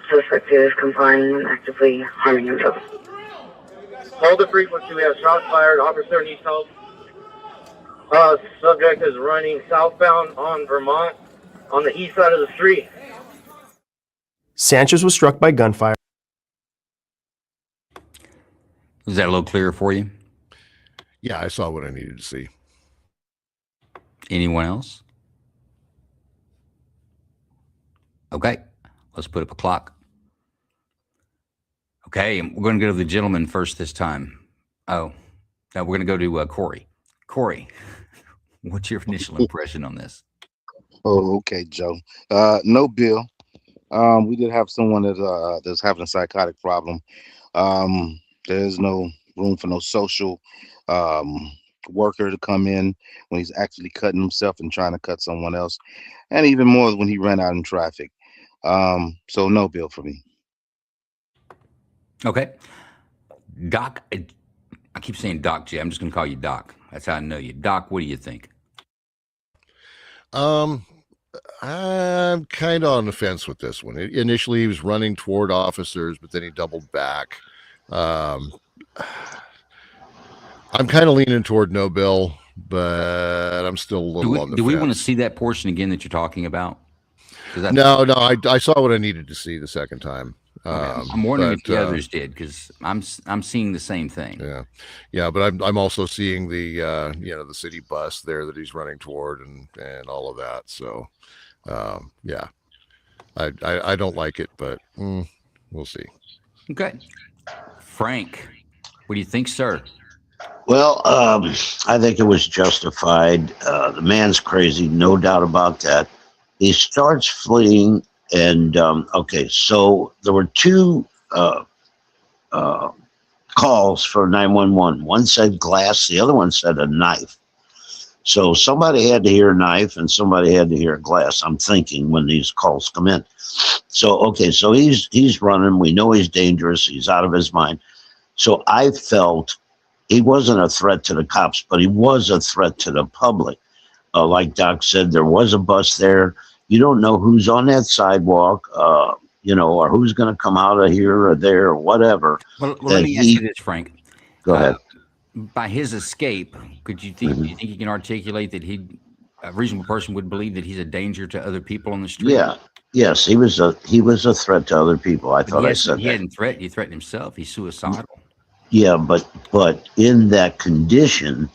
Speaker 19: Suspect is complying and actively harming himself.
Speaker 11: Hold the frequency. We have shots fired. Officer needs help. Subject is running southbound on Vermont on the east side of the street.
Speaker 15: Sanchez was struck by gunfire.
Speaker 2: Is that a little clearer for you?
Speaker 6: Yeah, I saw what I needed to see.
Speaker 2: Anyone else? Okay, let's put up a clock. Okay, we're going to go to the gentleman first this time. Oh, now we're going to go to Corey. Corey, what's your initial impression on this?
Speaker 7: Oh, okay, Joe. No bill. We did have someone that's having a psychotic problem. There's no room for no social worker to come in when he's actually cutting himself and trying to cut someone else, and even more when he ran out in traffic. So no bill for me.
Speaker 2: Okay. Doc, I keep saying Doc J. I'm just going to call you Doc. That's how I know you. Doc, what do you think?
Speaker 6: I'm kind of on the fence with this one. Initially, he was running toward officers, but then he doubled back. I'm kind of leaning toward no bill, but I'm still a little on the fence.
Speaker 2: Do we want to see that portion again that you're talking about?
Speaker 6: No, I saw what I needed to see the second time.
Speaker 2: Okay. I'm wondering if the others did, because I'm seeing the same thing.
Speaker 6: Yeah, but I'm also seeing the the city bus there that he's running toward and all of that. So yeah, I don't like it, but we'll see.
Speaker 2: Okay, Frank, what do you think, sir?
Speaker 5: Well, I think it was justified. The man's crazy, no doubt about that. He starts fleeing. And okay, so there were two calls for 911. One said glass, the other one said a knife. So somebody had to hear a knife and somebody had to hear a glass, I'm thinking, when these calls come in. So okay, so he's running. We know he's dangerous. He's out of his mind. So I felt he wasn't a threat to the cops, but he was a threat to the public. Like Doc said, there was a bus there. You don't know who's on that sidewalk, or who's going to come out of here or there or whatever.
Speaker 2: Well, let me ask you this, Frank.
Speaker 5: Go ahead.
Speaker 2: By his escape, do you think you can articulate that a reasonable person would believe that he's a danger to other people on the street?
Speaker 5: Yeah. Yes, he was a threat to other people. I thought I said
Speaker 2: he
Speaker 5: that.
Speaker 2: hadn't threatened. He threatened himself. He's suicidal.
Speaker 5: Yeah, but in that condition,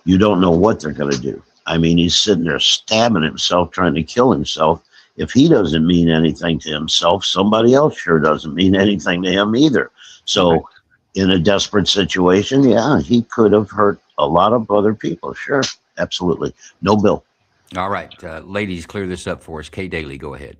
Speaker 5: you don't know what they're going to do. I mean, he's sitting there stabbing himself, trying to kill himself. If he doesn't mean anything to himself, somebody else sure doesn't mean anything to him either. So in a desperate situation, yeah, he could have hurt a lot of other people. Sure, absolutely. No bill.
Speaker 2: All right, ladies, clear this up for us. Kay Daly, go ahead.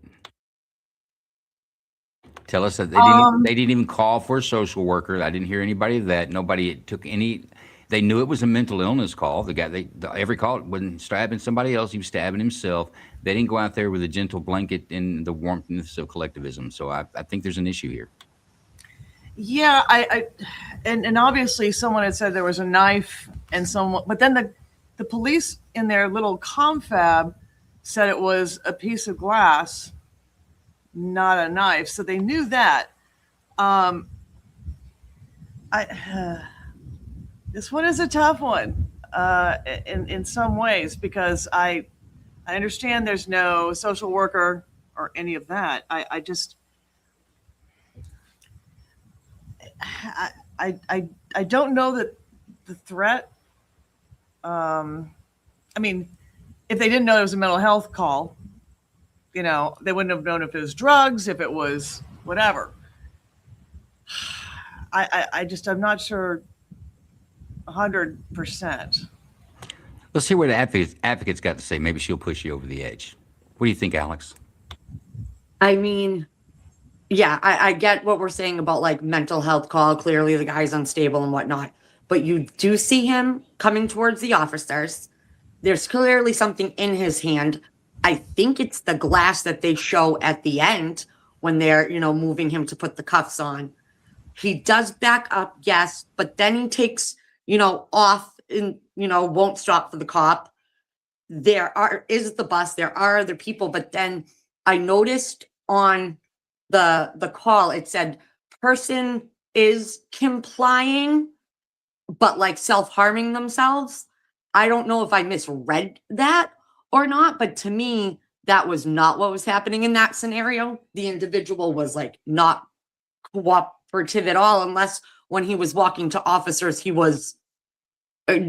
Speaker 2: Tell us that they didn't even call for a social worker. I didn't hear anybody of that. Nobody took any. They knew it was a mental illness call. The guy, every call wasn't stabbing somebody else. He was stabbing himself. They didn't go out there with a gentle blanket in the warmth of collectivism. So I think there's an issue here.
Speaker 3: Yeah, and obviously someone had said there was a knife and someone, but then the police in their little confab said it was a piece of glass, not a knife. So they knew that. This one is a tough one in some ways, because I understand there's no social worker or any of that. I don't know that the threat. I mean, if they didn't know it was a mental health call, they wouldn't have known if it was drugs, if it was whatever. I'm not sure 100%.
Speaker 2: Let's hear what advocate's got to say. Maybe she'll push you over the edge. What do you think, Alex?
Speaker 4: I mean, yeah, I get what we're saying about like mental health call. Clearly the guy's unstable and whatnot, but you do see him coming towards the officers. There's clearly something in his hand. I think it's the glass that they show at the end when they're, moving him to put the cuffs on. He does back up, yes, but then he takes, off and, won't stop for the cop. There is the bus. There are other people, but then I noticed on the call, it said person is complying, but like self-harming themselves. I don't know if I misread that or not, but to me, that was not what was happening in that scenario. The individual was like not cooperative at all, unless when he was walking to officers, he was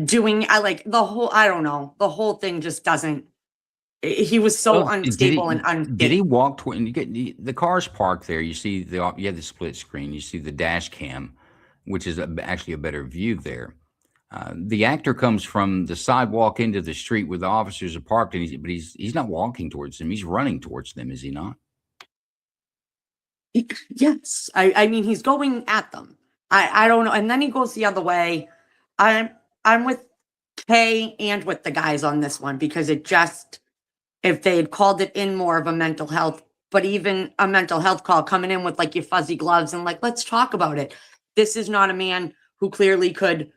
Speaker 4: doing, I don't know. The whole thing just doesn't, he was so unstable and unfit.
Speaker 2: Did he walk toward, and you get the car's parked there. You see you have the split screen. You see the dash cam, which is actually a better view there. The actor comes from the sidewalk into the street where the officers are parked, but he's not walking towards them. He's running towards them, is he not?
Speaker 4: Yes. I mean, he's going at them. I don't know. And then he goes the other way. I'm with Kay and with the guys on this one, because if they had called it in more of a mental health, but even a mental health call coming in with like your fuzzy gloves and like, let's talk about it. This is not a man who clearly could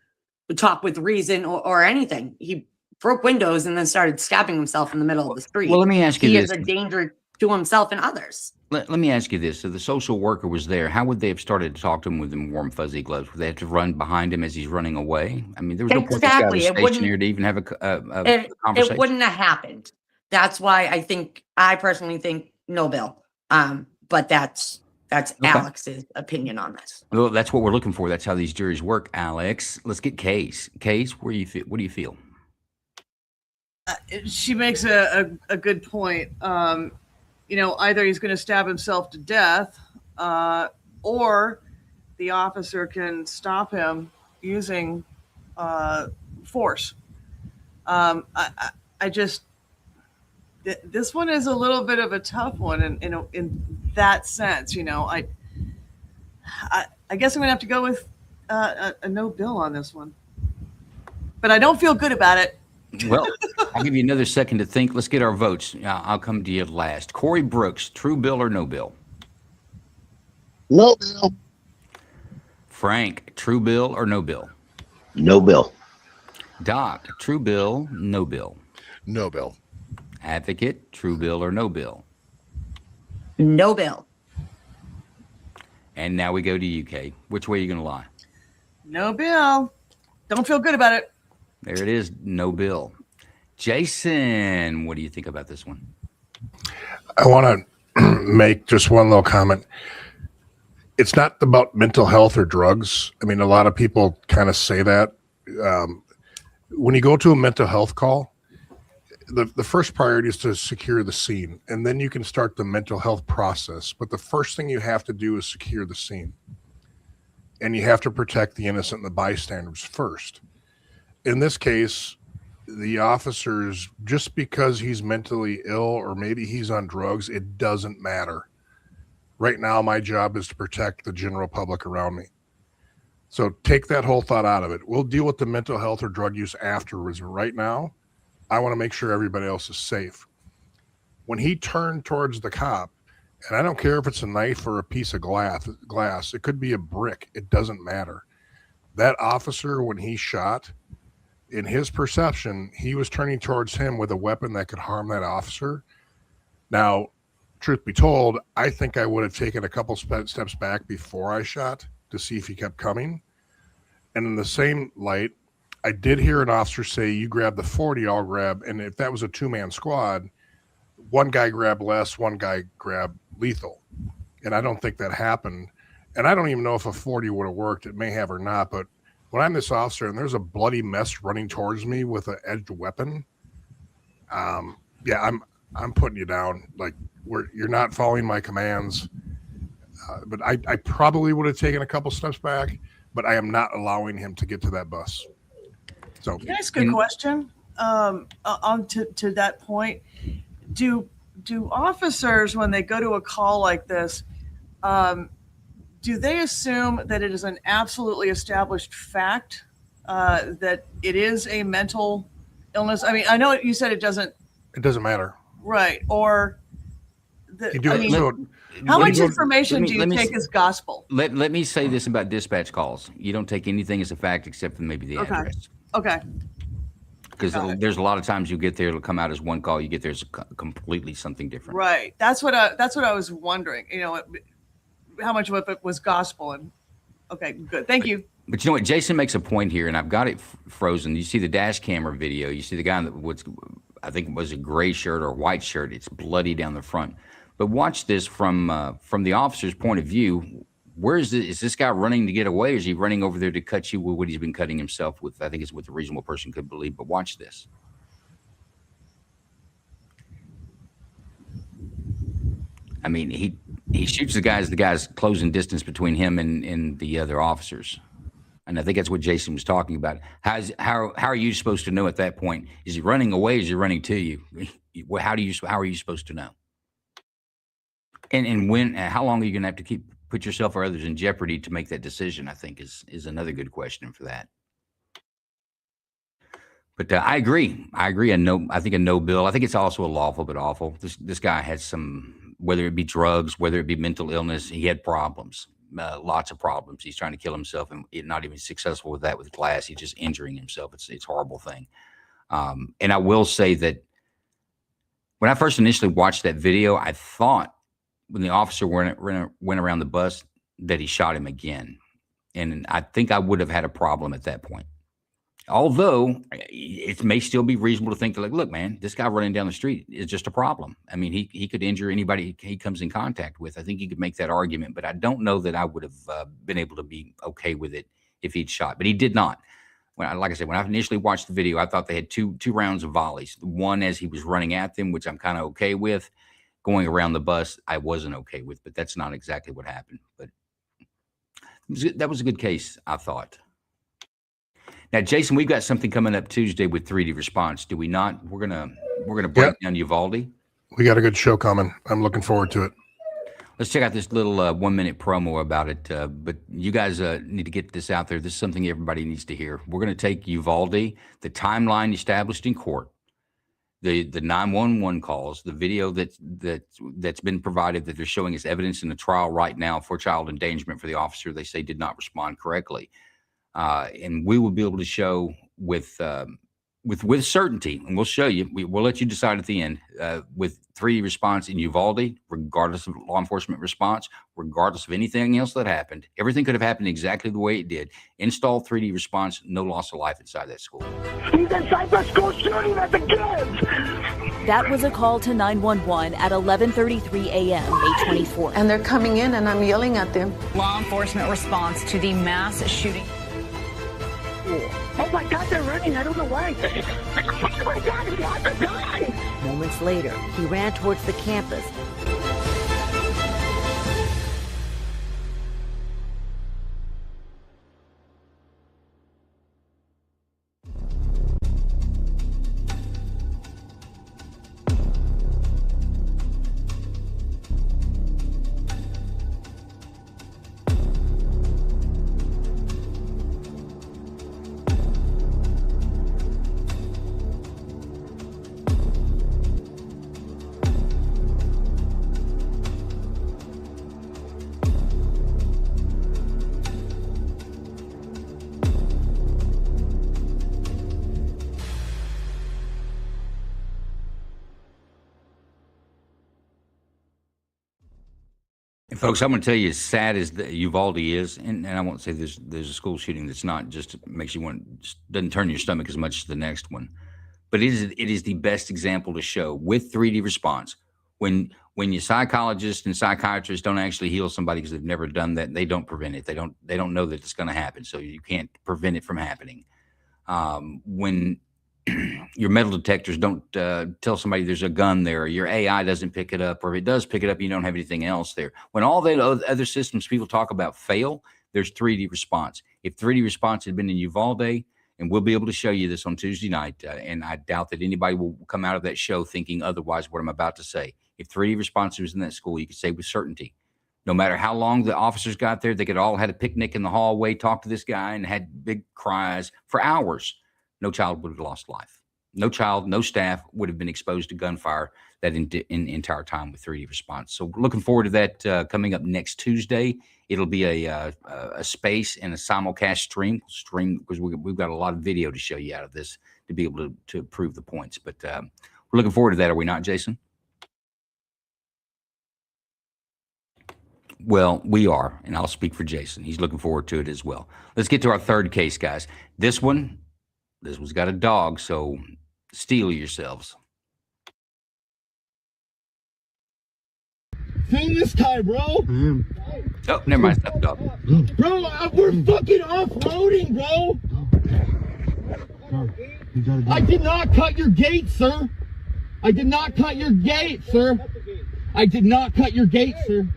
Speaker 4: talk with reason or anything. He broke windows and then started stabbing himself in the middle of the street.
Speaker 2: Well, let me ask you this.
Speaker 4: He is a danger to himself and others.
Speaker 2: Let me ask you this. So the social worker was there. How would they have started to talk to him with them warm, fuzzy gloves? Would they have to run behind him as he's running away? I mean, there was no point this guy was stationary to even have a conversation.
Speaker 4: It wouldn't have happened. That's why I personally think no bill. But that's okay. Alex's opinion on this.
Speaker 2: Well, that's what we're looking for. That's how these juries work, Alex. Let's get Case. Case, what do you feel?
Speaker 3: She makes a good point. Either he's going to stab himself to death, or the officer can stop him using force. This one is a little bit of a tough one in that sense. I guess I'm gonna have to go with a no bill on this one, but I don't feel good about it.
Speaker 2: Well, I'll give you another second to think. Let's get our votes. I'll come to you last. Corey Brooks, true bill or no bill?
Speaker 5: No bill.
Speaker 2: Frank, true bill or no bill?
Speaker 5: No bill.
Speaker 2: Doc, true bill, no bill?
Speaker 6: No bill.
Speaker 2: Advocate, true bill or no bill.
Speaker 4: No bill.
Speaker 2: And now we go to you, Kate. Which way are you going to lie?
Speaker 3: No bill. Don't feel good about it.
Speaker 2: There it is. No bill. Jason, what do you think about this one?
Speaker 9: I want to make just one little comment. It's not about mental health or drugs. I mean, a lot of people kind of say that. When you go to a mental health call, the first priority is to secure the scene, and then you can start the mental health process. But the first thing you have to do is secure the scene. And you have to protect the innocent and the bystanders first. In this case, the officers, just because he's mentally ill or maybe he's on drugs, it doesn't matter. Right now, my job is to protect the general public around me. So take that whole thought out of it. We'll deal with the mental health or drug use afterwards. Right now, I want to make sure everybody else is safe. When he turned towards the cop, and I don't care if it's a knife or a piece of glass, it could be a brick. It doesn't matter. That officer, when he shot, in his perception, he was turning towards him with a weapon that could harm that officer. Now, truth be told, I think I would have taken a couple steps back before I shot to see if he kept coming. And in the same light, I did hear an officer say, you grab the 40, I'll grab. And if that was a two-man squad, one guy grabbed less, one guy grabbed lethal. And I don't think that happened. And I don't even know if a 40 would have worked. It may have or not. But when I'm this officer and there's a bloody mess running towards me with an edged weapon, yeah, I'm putting you down. Like, you're not following my commands. But I probably would have taken a couple steps back, but I am not allowing him to get to that bus. So,
Speaker 3: Can I ask a question? On to that point, do officers, when they go to a call like this, do they assume that it is an absolutely established fact that it is a mental illness? I mean, I know you said it doesn't
Speaker 9: matter.
Speaker 3: Right. Or
Speaker 9: You do it. So,
Speaker 3: how
Speaker 2: Let
Speaker 3: much
Speaker 2: me-
Speaker 3: information do you
Speaker 2: let me-
Speaker 3: take as gospel?
Speaker 2: Let me say this about dispatch calls. You don't take anything as a fact except for maybe the
Speaker 3: Okay.
Speaker 2: address.
Speaker 3: Okay.
Speaker 2: Because there's a lot of times you get there, it'll come out as one call. You get there as completely something different.
Speaker 3: Right. That's what I was wondering. You know, how much of it was gospel? And okay, good. Thank you.
Speaker 2: But you know what? Jason makes a point here, and I've got it frozen. You see the dash camera video. You see the guy that was, I think it was a gray shirt or a white shirt. It's bloody down the front. But watch this from the officer's point of view. Where is this guy running to get away? Or is he running over there to cut you with what he's been cutting himself with? I think it's what a reasonable person could believe. But watch this. I mean, he shoots the guy's closing distance between him and the other officers. And I think that's what Jason was talking about. How are you supposed to know at that point? Is he running away? Is he running to you? How are you supposed to know? And when? How long are you going to have to put yourself or others in jeopardy to make that decision? I think is another good question for that. But I agree. I think a no bill. I think it's also a lawful but awful. This guy had some, whether it be drugs, whether it be mental illness, he had problems. Lots of problems. He's trying to kill himself and not even successful with that with glass. He's just injuring himself. It's a horrible thing. And I will say that when I first initially watched that video, I thought when the officer went around the bus that he shot him again. And I think I would have had a problem at that point. Although it may still be reasonable to think that, like, look, man, this guy running down the street is just a problem. I mean, he could injure anybody he comes in contact with. I think he could make that argument, but I don't know that I would have been able to be okay with it if he'd shot. But he did not. Like I said, when I initially watched the video, I thought they had two rounds of volleys. One as he was running at them, which I'm kind of okay with. Going around the bus, I wasn't okay with, but that's not exactly what happened. But that was a good case, I thought. Now, Jason, we've got something coming up Tuesday with 3D Response, do we not? We're gonna break down Uvalde.
Speaker 9: We got a good show coming. I'm looking forward to it.
Speaker 2: Let's check out this little 1-minute promo about it. But you guys need to get this out there. This is something everybody needs to hear. We're going to take Uvalde, the timeline established in court, the 911 calls, the video that's been provided that they're showing as evidence in the trial right now for child endangerment for the officer they say did not respond correctly. And we will be able to show with with certainty, and we'll show you. We'll let you decide at the end. With 3D response in Uvalde, regardless of law enforcement response, regardless of anything else that happened, everything could have happened exactly the way it did. Install 3D response, no loss of life inside that school.
Speaker 12: He's inside the school shooting at the kids.
Speaker 20: That was a call to 911 at 11:33 a.m. May 24th.
Speaker 21: And they're coming in and I'm yelling at them.
Speaker 22: Law enforcement response to the mass shooting.
Speaker 12: Oh my God, they're running. I don't know why. Oh my God, he has a gun.
Speaker 23: Moments later, he ran towards the campus.
Speaker 2: Folks, I'm going to tell you, as sad as Uvalde is, and I won't say there's a school shooting that's not just makes you want, just doesn't turn your stomach as much as the next one, but it is the best example to show with 3D response. When your psychologists and psychiatrists don't actually heal somebody because they've never done that, they don't prevent it. They don't know that it's going to happen, so you can't prevent it from happening. When your metal detectors don't tell somebody there's a gun there, or your AI doesn't pick it up, or if it does pick it up, you don't have anything else there. When all the other systems people talk about fail, there's 3D response. If 3D response had been in Uvalde, and we'll be able to show you this on Tuesday night, and I doubt that anybody will come out of that show thinking otherwise what I'm about to say. If 3D response was in that school, you could say with certainty, no matter how long the officers got there, they could all had a picnic in the hallway, talk to this guy, and had big cries for hours. No child would have lost life. No child, no staff would have been exposed to gunfire that in entire time with 3D response. So looking forward to that coming up next Tuesday. It'll be a space and a simulcast stream because we've got a lot of video to show you out of this to be able to prove the points. But we're looking forward to that, are we not, Jason? Well, we are, and I'll speak for Jason. He's looking forward to it as well. Let's get to our third case, guys. This one's got a dog, so steel yourselves.
Speaker 12: Film this time, bro.
Speaker 2: Oh, never mind. Stop the dog.
Speaker 12: Bro, we're fucking off-roading, bro. I did not cut your gate, sir. I did not cut your gate, sir. I did not cut your gate, sir.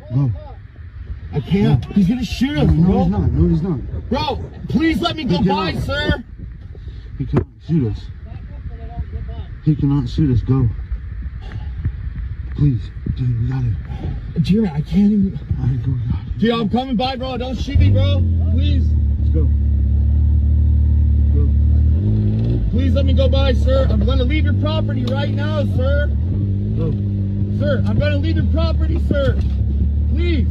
Speaker 12: I can't. He's gonna shoot us, bro.
Speaker 24: No, he's not.
Speaker 12: Bro, please let me go by, sir.
Speaker 24: He cannot shoot us. He cannot shoot us. Go. Please, dude, we got it.
Speaker 12: Jeremy, I can't even.
Speaker 24: All right, go.
Speaker 12: Dude, I'm coming by, bro. Don't shoot me, bro. Please.
Speaker 24: Let's go.
Speaker 12: Please let me go by, sir. I'm gonna leave your property right now, sir.
Speaker 24: Go.
Speaker 12: Sir, I'm gonna leave your property, sir. Please.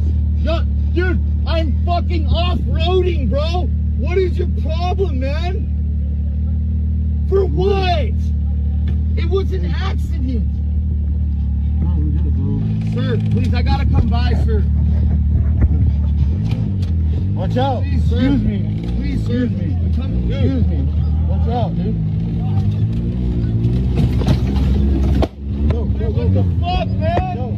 Speaker 12: Dude, I'm fucking off-roading, bro. What is your problem, man? For what? It was an accident. Sir, please, I gotta come by, sir.
Speaker 24: Watch out.
Speaker 12: Please, sir.
Speaker 24: Excuse me.
Speaker 12: Please, sir.
Speaker 24: Excuse me.
Speaker 12: Excuse me.
Speaker 24: Watch out, dude. Go.
Speaker 12: What the fuck, man?
Speaker 24: Go.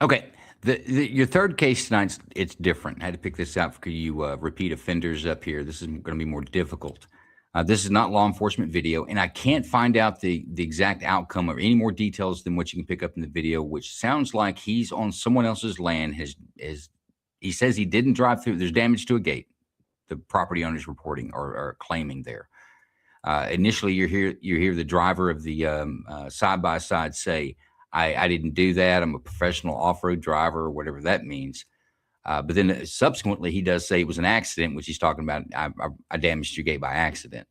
Speaker 2: Okay, your third case tonight, it's different. I had to pick this out for you repeat offenders up here. This is going to be more difficult. This is not law enforcement video, and I can't find out the exact outcome or any more details than what you can pick up in the video, which sounds like he's on someone else's land. He says he didn't drive through. There's damage to a gate. The property owner's reporting or claiming there. Initially, you hear the driver of the side-by-side say, I didn't do that. I'm a professional off-road driver, or whatever that means. But then subsequently, he does say it was an accident, which he's talking about. I damaged your gate by accident.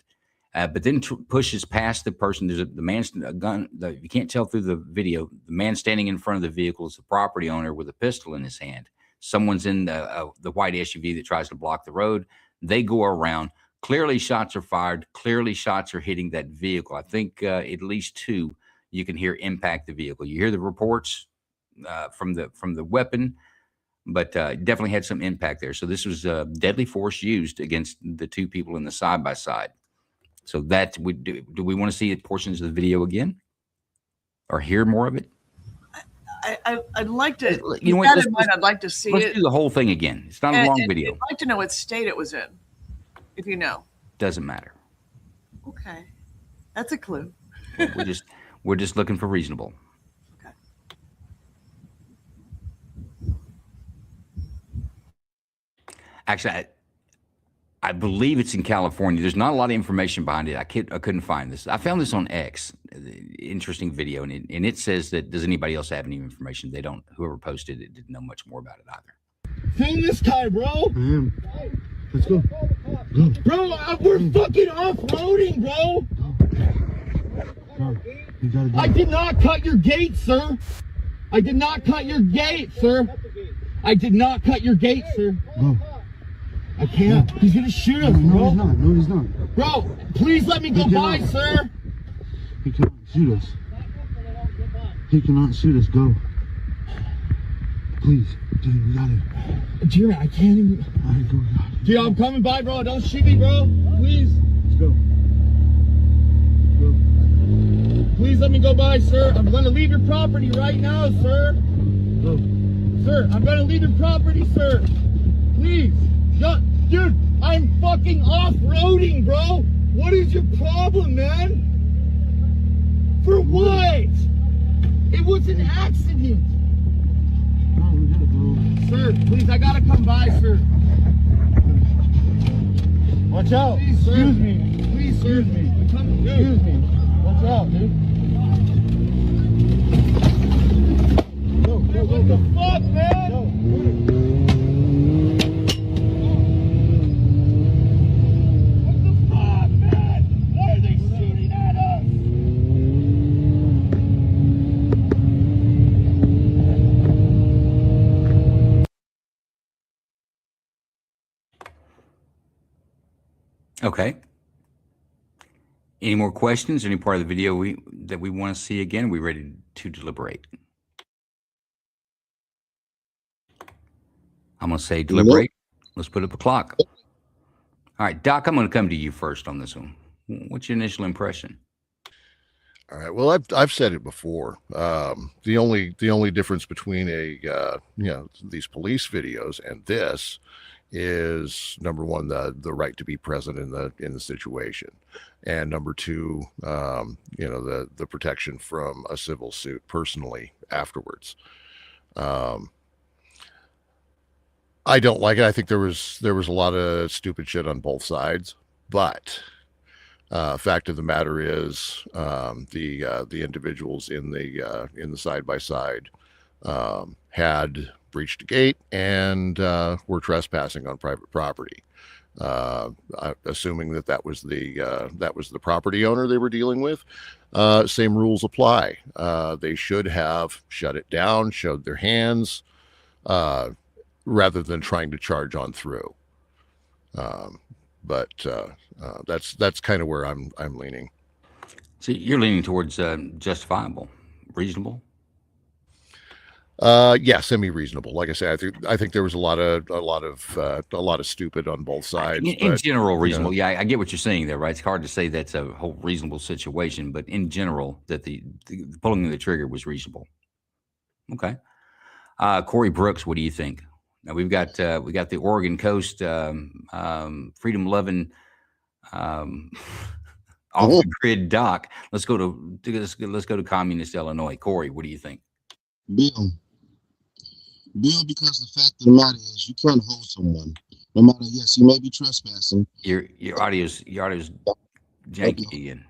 Speaker 2: But then pushes past the person. There's the man's gun. You can't tell through the video. The man standing in front of the vehicle is the property owner with a pistol in his hand. Someone's in the white SUV that tries to block the road. They go around. Clearly, shots are fired. Clearly, shots are hitting that vehicle. I think at least 2 you can hear impact the vehicle. You hear the reports from the weapon, but definitely had some impact there. So this was deadly force used against the 2 people in the side by side. So that we do we want to see portions of the video again or hear more of it?
Speaker 3: I'd like to.
Speaker 2: You know what?
Speaker 3: I'd like to see
Speaker 2: let's
Speaker 3: it.
Speaker 2: do the whole thing again. It's not a long video.
Speaker 3: I'd like to know what state it was in, if you know.
Speaker 2: Doesn't matter.
Speaker 3: Okay, that's a clue.
Speaker 2: we're just looking for reasonable.
Speaker 3: Okay.
Speaker 2: Actually, I believe it's in California. There's not a lot of information behind it. I couldn't find this. I found this on X. Interesting video, and it says that does anybody else have any information? They don't. Whoever posted it didn't know much more about it either.
Speaker 24: Film this guy, bro. Let's go. Bro, we're fucking off-roading, bro. I did not cut your gate, sir. I did not cut your gate, sir. I did not cut your gate, sir. Go. I can't. He's gonna shoot us, bro. No, he's not. No, he's not. Bro, please let me go by, sir. He cannot shoot us. He cannot shoot us. Go. Please, dude, we got it. Jerry, I can't even. All right, go. Dude, I'm coming by, bro. Don't shoot me, bro. Please. Let's go. Go. Please let me go by, sir. I'm gonna leave your property right now, sir. Go. Sir, I'm gonna leave your property, sir. Please. Dude, I'm fucking off-roading, bro. What is your problem, man? For what? It was an accident. Sir, please, I gotta come by, sir. Watch out. Please, sir. Excuse me. Please, sir. Excuse me. Excuse me. Watch out, dude. Go, go, go, what the fuck, man? Go.
Speaker 2: Okay. Any more questions? Any part of the video that we want to see again? Are we ready to deliberate? I'm going to say deliberate. Let's put up a clock. All right, Doc, I'm going to come to you first on this one. What's your initial impression?
Speaker 6: All right. Well, I've said it before. The only difference between these police videos and this is, number one, the right to be present in the situation, and number two, the protection from a civil suit personally afterwards. I don't like it. I think there was a lot of stupid shit on both sides, but fact of the matter is, the individuals in the side by side had breached a gate and were trespassing on private property. Assuming that was the property owner they were dealing with, same rules apply. They should have shut it down, showed their hands, rather than trying to charge on through. But that's kind of where I'm leaning.
Speaker 2: So you're leaning towards justifiable, reasonable.
Speaker 6: Yeah, semi-reasonable. Like I said, I think there was a lot of stupid on both sides.
Speaker 2: In general, reasonable. Yeah, I get what you're saying there, right? It's hard to say that's a whole reasonable situation, but in general, that the pulling of the trigger was reasonable. Okay. Corey Brooks, what do you think? Now we got the Oregon coast, freedom-loving, off the grid Doc. Let's go to communist Illinois. Corey, what do you think?
Speaker 7: Bill, because the fact of the matter is, you can't hold someone. No matter, yes, you may be trespassing.
Speaker 2: Your audio's janky again.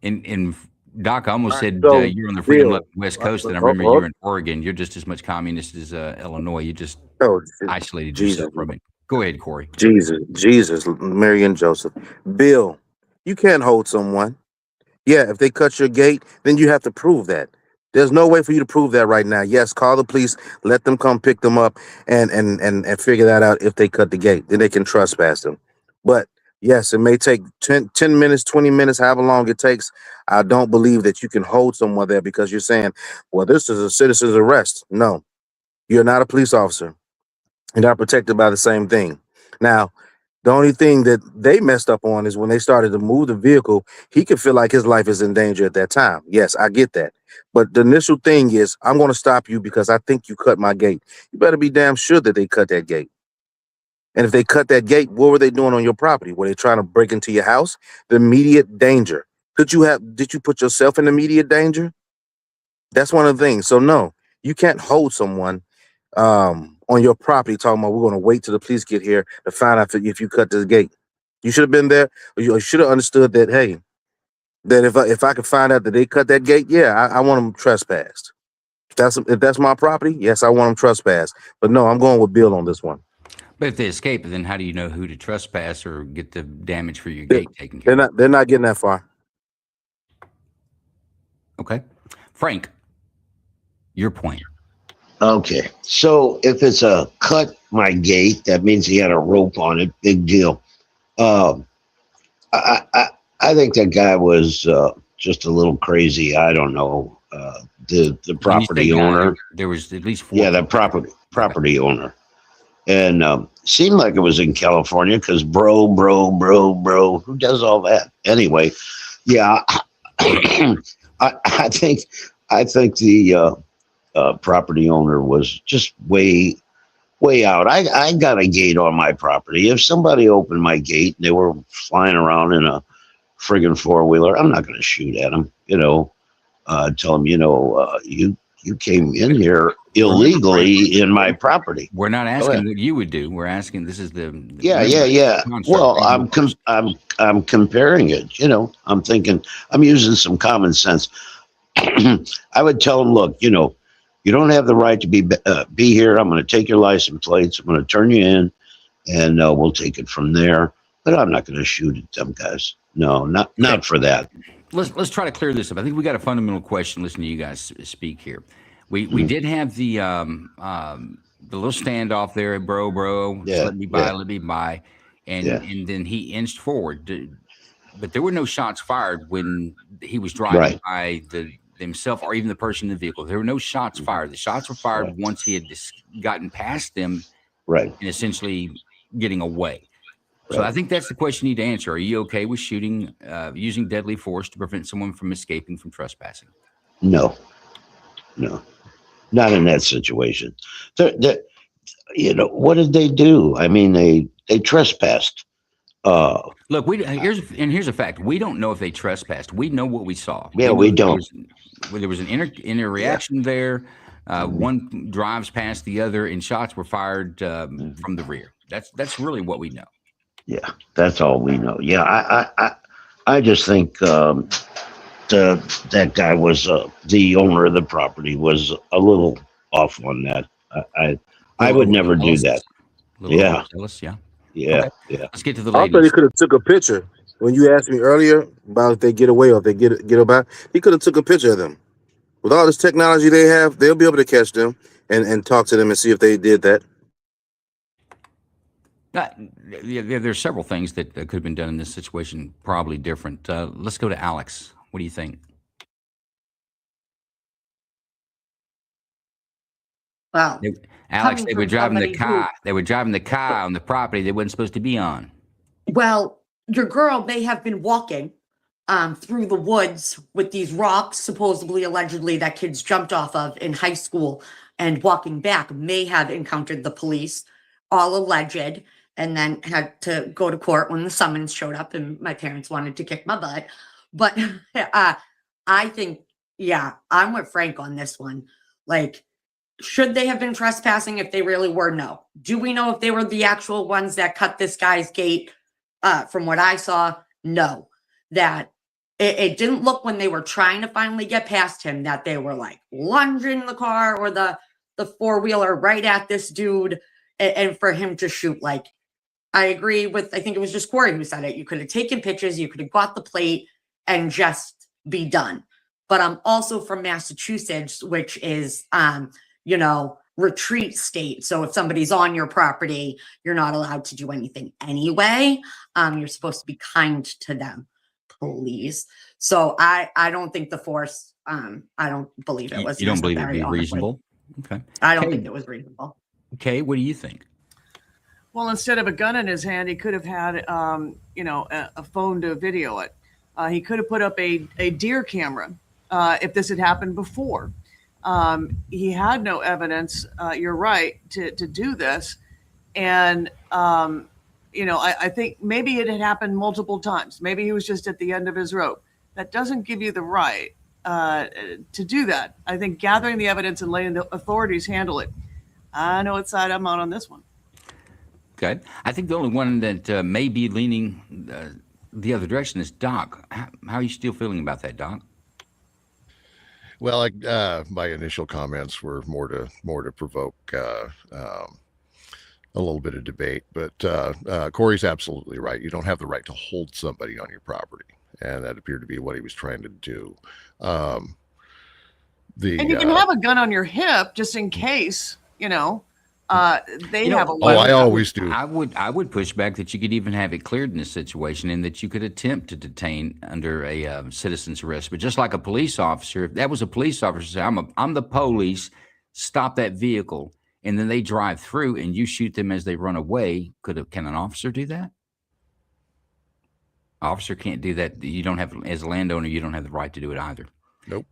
Speaker 2: And Doc, I almost said
Speaker 1: So,
Speaker 2: you're on the freedom
Speaker 1: Bill,
Speaker 2: left West Coast, and I
Speaker 1: oh,
Speaker 2: remember
Speaker 1: oh,
Speaker 2: you're in Oregon. You're just as much communist as Illinois. You just
Speaker 1: oh,
Speaker 2: isolated
Speaker 1: Jesus,
Speaker 2: yourself from it. Go ahead, Corey.
Speaker 7: Jesus, Mary and Joseph. Bill, you can't hold someone. Yeah, if they cut your gate, then you have to prove that. There's no way for you to prove that right now. Yes, call the police, let them come pick them up and figure that out if they cut the gate. Then they can trespass them. But yes, it may take 10 minutes, 20 minutes, however long it takes. I don't believe that you can hold someone there because you're saying, well, this is a citizen's arrest. No, you're not a police officer. You're not protected by the same thing. Now, the only thing that they messed up on is when they started to move the vehicle, he could feel like his life is in danger at that time. Yes, I get that. But the initial thing is, I'm going to stop you because I think you cut my gate. You better be damn sure that they cut that gate. And if they cut that gate, what were they doing on your property? Were they trying to break into your house? The immediate danger. Did you put yourself in immediate danger? That's one of the things. So no, you can't hold someone on your property talking about we're going to wait till the police get here to find out if you cut this gate. You should have been there. Or you should have understood that, hey, that if I could find out that they cut that gate, yeah, I want them trespassed. If that's my property, yes, I want them trespassed. But no, I'm going with Bill on this one.
Speaker 2: But if they escape, then how do you know who to trespass or get the damage for your gate taken care of?
Speaker 7: They're not getting that far.
Speaker 2: Okay. Frank, your point.
Speaker 5: Okay, so if it's a cut my gate, that means he had a rope on it. Big deal. I think that guy was just a little crazy. I don't know. The property owner.
Speaker 2: There was at least 4.
Speaker 5: Yeah, the property owner, and seemed like it was in California because bro. Who does all that anyway? Yeah, I think the property owner was just way out. I got a gate on my property. If somebody opened my gate and they were flying around in a friggin' 4-wheeler, I'm not going to shoot at them. Tell them, you came in here illegally in my property.
Speaker 2: We're not asking what you would do. We're asking. This is the
Speaker 5: yeah. Well, I'm comparing it. I'm thinking I'm using some common sense. I would tell them, look, you don't have the right to be here. I'm going to take your license plates. I'm going to turn you in, and we'll take it from there. But I'm not going to shoot at them guys. No, not for that.
Speaker 2: Let's try to clear this up. I think we got a fundamental question. Listening to you guys speak here, we did have the little standoff there, bro.
Speaker 5: Yeah,
Speaker 2: let me buy, and then he inched forward. But there were no shots fired when he was driving by himself or even the person in the vehicle. There were no shots fired. The shots were fired once he had gotten past them, and essentially getting away. So I think that's the question you need to answer. Are you okay with shooting, using deadly force to prevent someone from escaping from trespassing?
Speaker 5: No, not in that situation. What did they do? I mean, they trespassed.
Speaker 2: Look, here's a fact. We don't know if they trespassed. We know what we saw.
Speaker 5: Yeah, we don't.
Speaker 2: There was an interaction there. One drives past the other, and shots were fired from the rear. That's really what we know.
Speaker 5: Yeah, that's all we know. Yeah, I just think that guy was the owner of the property was a little off on that. I would never do that.
Speaker 2: Yeah.
Speaker 5: Yeah.
Speaker 2: Let's get to the
Speaker 7: I
Speaker 2: ladies.
Speaker 7: thought he could have took a picture. When you asked me earlier about if they get away or if they get about, he could have took a picture of them. With all this technology they have, they'll be able to catch them and talk to them and see if they did that.
Speaker 2: There's several things that could have been done in this situation, probably different. Let's go to Alex. What do you think?
Speaker 4: Well,
Speaker 2: Alex, they were driving the
Speaker 4: somebody
Speaker 2: car. They were driving the car on the property they weren't supposed to be on.
Speaker 4: Well, your girl may have been walking through the woods with these rocks, supposedly, allegedly, that kids jumped off of in high school, and walking back may have encountered the police, all alleged, and then had to go to court when the summons showed up and my parents wanted to kick my butt. But I think, I'm with Frank on this one. Like, should they have been trespassing if they really were? No. Do we know if they were the actual ones that cut this guy's gate? From what I saw, no. That It didn't look when they were trying to finally get past him that they were like lunging the car or the four-wheeler right at this dude and for him to shoot. Like, I agree with, I think it was just Corey who said it. You could have taken pictures, you could have got the plate and just be done. But I'm also from Massachusetts, which is, you know, retreat state. So if somebody's on your property, you're not allowed to do anything anyway. You're supposed to be kind to them, please. So I don't think the force, I don't believe it was.
Speaker 2: You don't believe it'd
Speaker 4: necessary,
Speaker 2: be
Speaker 4: honestly.
Speaker 2: reasonable? Okay.
Speaker 4: I don't
Speaker 2: Okay.
Speaker 4: think it was reasonable.
Speaker 2: Okay, what do you think?
Speaker 3: Well, instead of a gun in his hand, he could have had, you know, a phone to video it. He could have put up a deer camera if this had happened before. He had no evidence, you're right, to do this. And, you know, I think maybe it had happened multiple times. Maybe he was just at the end of his rope. That doesn't give you the right to do that. I think gathering the evidence and letting the authorities handle it. I know what side I'm on this one.
Speaker 2: Okay. I think the only one that may be leaning the other direction is Doc. How are you still feeling about that, Doc?
Speaker 6: Well, my initial comments were more to provoke a little bit of debate, but Corey's absolutely right. You don't have the right to hold somebody on your property, and that appeared to be what he was trying to do.
Speaker 3: And you can have a gun on your hip just in case, you know, they have a weapon.
Speaker 6: I always do.
Speaker 2: I would push back that you could even have it cleared in this situation and that you could attempt to detain under a citizen's arrest. But just like a police officer, if that was a police officer, say, I'm the police, stop that vehicle, and then they drive through and you shoot them as they run away, can an officer do that? Officer can't do that. You don't have, as a landowner, you don't have the right to do it either.
Speaker 6: Nope.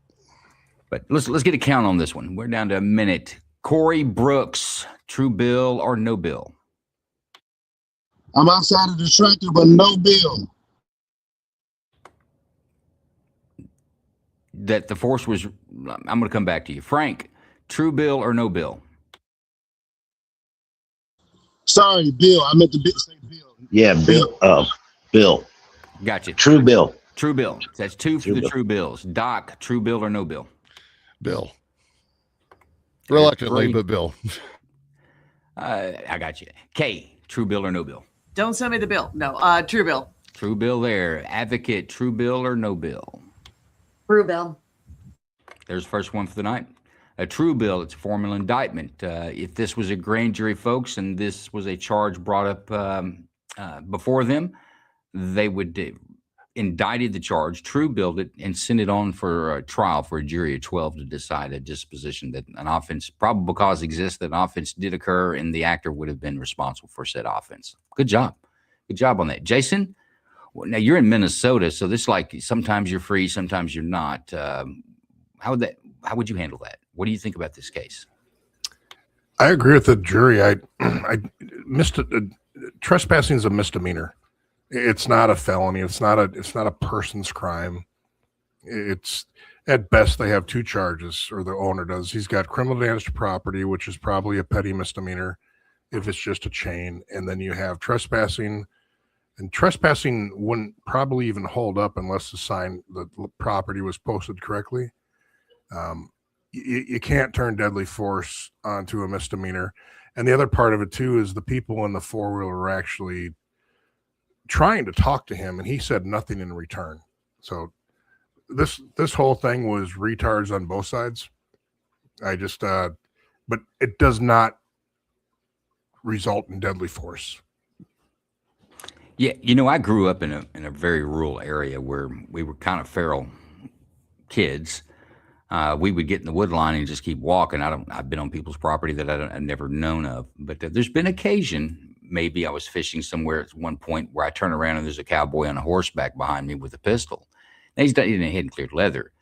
Speaker 2: But let's get a count on this one. We're down to a minute. Corey Brooks, true bill or no bill?
Speaker 24: I'm outside of the tractor, but no bill.
Speaker 2: That the force was, I'm going to come back to you. Frank, true bill or no bill?
Speaker 24: Sorry, Bill. I meant to say Bill.
Speaker 5: Yeah, Bill. Bill.
Speaker 2: Gotcha.
Speaker 5: True bill.
Speaker 2: True bill. That's two for the true bills. Doc, true bill or no bill?
Speaker 6: Bill. Reluctantly, but Bill.
Speaker 2: I got you. Kay, true bill or no bill?
Speaker 3: Don't send me the bill. No, true bill.
Speaker 2: True bill there. Advocate, true bill or no bill?
Speaker 4: True bill.
Speaker 2: There's the first one for the night. A true bill, it's a formal indictment. If this was a grand jury, folks, and this was a charge brought up before them, they would indicted the charge, true billed it, and send it on for a trial for a jury of 12 to decide a disposition that an offense, probable cause exists that an offense did occur and the actor would have been responsible for said offense. Good job. Good job on that. Jason, now you're in Minnesota, so this like sometimes you're free, sometimes you're not. How would you handle that? What do you think about this case?
Speaker 9: I agree with the jury. I trespassing is a misdemeanor. It's not a felony. It's not a person's crime. It's at best they have two charges, or the owner does. He's got criminal damage to property, which is probably a petty misdemeanor if it's just a chain, and then you have trespassing. And trespassing wouldn't probably even hold up unless the property was posted correctly. You can't turn deadly force onto a misdemeanor. And the other part of it too is the people in the four-wheeler were actually trying to talk to him, and he said nothing in return. So this whole thing was retards on both sides. But it does not result in deadly force.
Speaker 2: Yeah, I grew up in a very rural area where we were kind of feral kids. We would get in the wood line and just keep walking. I've been on people's property that I've never known of, but there's been occasion. Maybe I was fishing somewhere at one point where I turn around and there's a cowboy on a horseback behind me with a pistol. Now he's in a hidden cleared leather,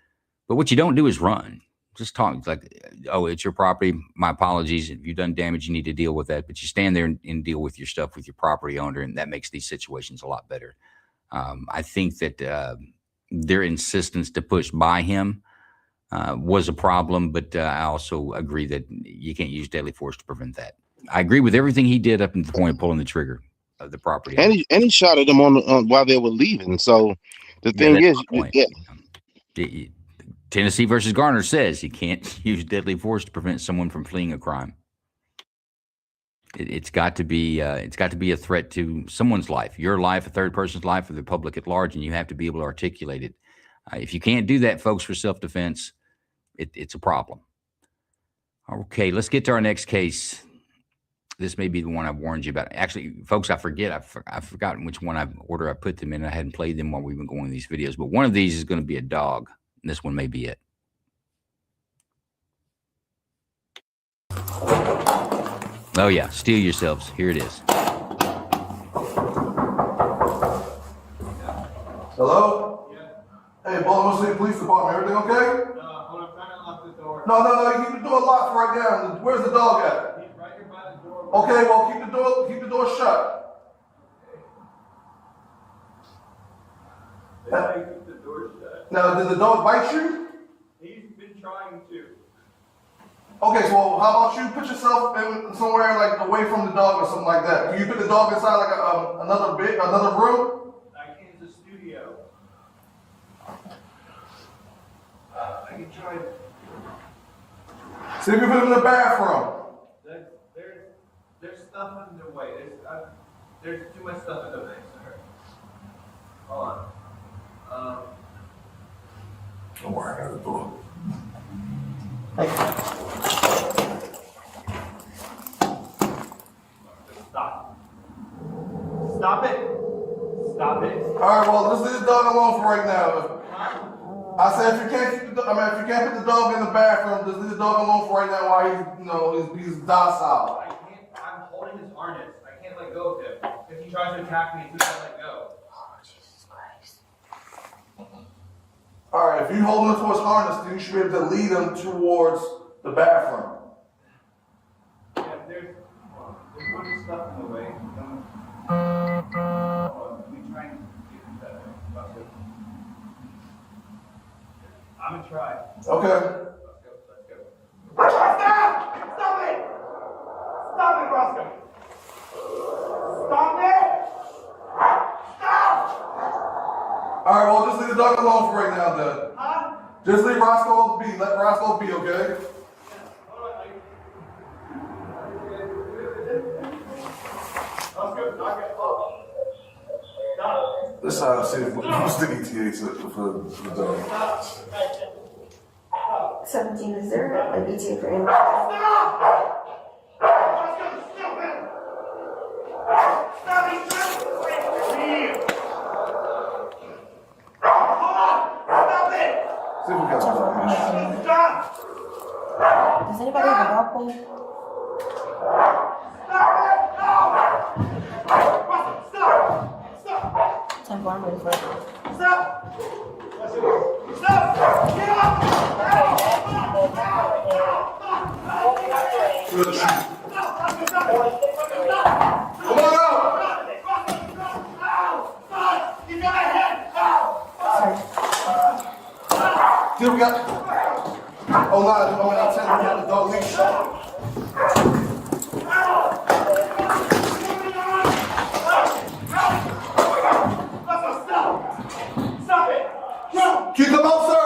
Speaker 2: but what you don't do is run. Just talk. It's like, oh, it's your property. My apologies. If you've done damage, you need to deal with that. But you stand there and deal with your stuff with your property owner, and that makes these situations a lot better. I think that their insistence to push by him was a problem, but I also agree that you can't use deadly force to prevent that. I agree with everything he did up to the point of pulling the trigger of the property.
Speaker 7: And he shot at them on while they were leaving. So The thing
Speaker 2: that's
Speaker 7: is,
Speaker 2: my point.
Speaker 7: yeah,
Speaker 2: Tennessee versus Garner says you can't use deadly force to prevent someone from fleeing a crime. It's got to be a threat to someone's life, your life, a third person's life, or the public at large, and you have to be able to articulate it. If you can't do that, folks, for self-defense, it's a problem. Okay, let's get to our next case. This may be the one I've warned you about. Actually, folks, I forget. I've forgotten which order I put them in. I hadn't played them while we've been going these videos. But one of these is going to be a dog. And this one may be it. Oh, yeah. Steel yourselves. Here it is.
Speaker 1: Hello? Yeah. Hey, Baltimore City Police Department. Everything okay?
Speaker 11: No, hold on. I'm trying to unlock the door.
Speaker 1: No. Keep the door locked right now. Where's the dog at?
Speaker 11: He's right here by the door.
Speaker 1: Okay, well, keep the door shut.
Speaker 11: That's how you keep the door shut.
Speaker 1: Now, did the dog bite you?
Speaker 11: He's been trying to.
Speaker 1: Okay, so how about you put yourself in somewhere like away from the dog or something like that? Can you put the dog inside like another room?
Speaker 11: I can't. It's a studio. I can try.
Speaker 1: See if you put him in the bathroom.
Speaker 11: There's stuff in the way. There's too much stuff in the way, sir. Hold on.
Speaker 1: Don't worry, I got the door.
Speaker 11: Stop it. Stop it.
Speaker 1: All right, well, just leave the dog alone for right now. I said if you can't put the dog in the bathroom, just leave the dog alone for right now while he's docile.
Speaker 11: I'm holding his harness. I can't let go of him. If he tries to attack me, as soon as I let go.
Speaker 1: Oh, Jesus Christ. All right, if you hold him to his harness, then you should be able to lead him towards the bathroom.
Speaker 11: Yeah, there's bunch of stuff in the way. We try and get him that way. I'm gonna try.
Speaker 1: Okay.
Speaker 11: Let's go. Stop! Stop it! Stop it, Roscoe! Stop it! Stop!
Speaker 1: All right, well, just leave the dog alone for right now, then.
Speaker 11: Huh?
Speaker 1: Just leave Roscoe be. Let Roscoe be, okay? Let's see if who's the ETA for the dog.
Speaker 8: 17, is there an ETA for animals?
Speaker 1: See if we got some dog.
Speaker 8: Does anybody have a dog pole? Time for waiting for it.
Speaker 11: Stop! Stop! Get up!
Speaker 1: Come on out!
Speaker 11: You got a head!
Speaker 1: Dude, we got. Oh, no, I'm telling you, we got the dog leash.
Speaker 11: Stop it! Go!
Speaker 1: Keep them out, sir!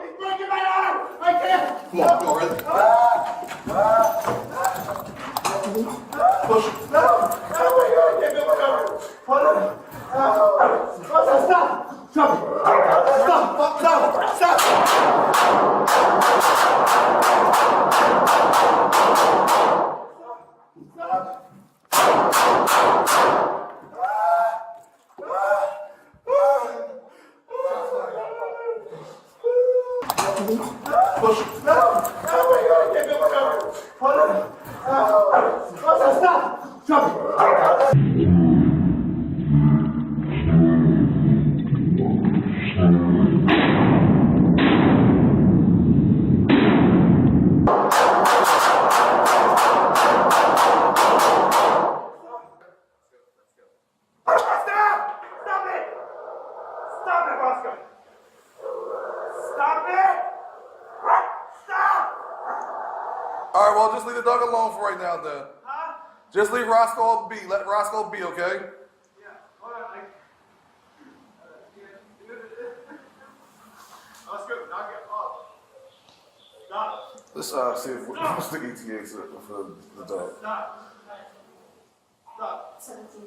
Speaker 11: He's breaking my arm! I can't!
Speaker 1: Come on, go, Red. Push it.
Speaker 11: No! Oh my God, I can't get my arm! Hold on! Stop! Stop!
Speaker 1: Push it.
Speaker 11: No! Oh my God, I can't get my arm! Hold on! Stop!
Speaker 1: All right, well, just leave the dog alone for right now, then.
Speaker 11: Huh?
Speaker 1: Just leave Roscoe be. Let Roscoe be, okay?
Speaker 11: Yeah, hold on.
Speaker 1: Let's see if what's the ETA for the dog.
Speaker 11: Stop! Stop! Stop! Stop!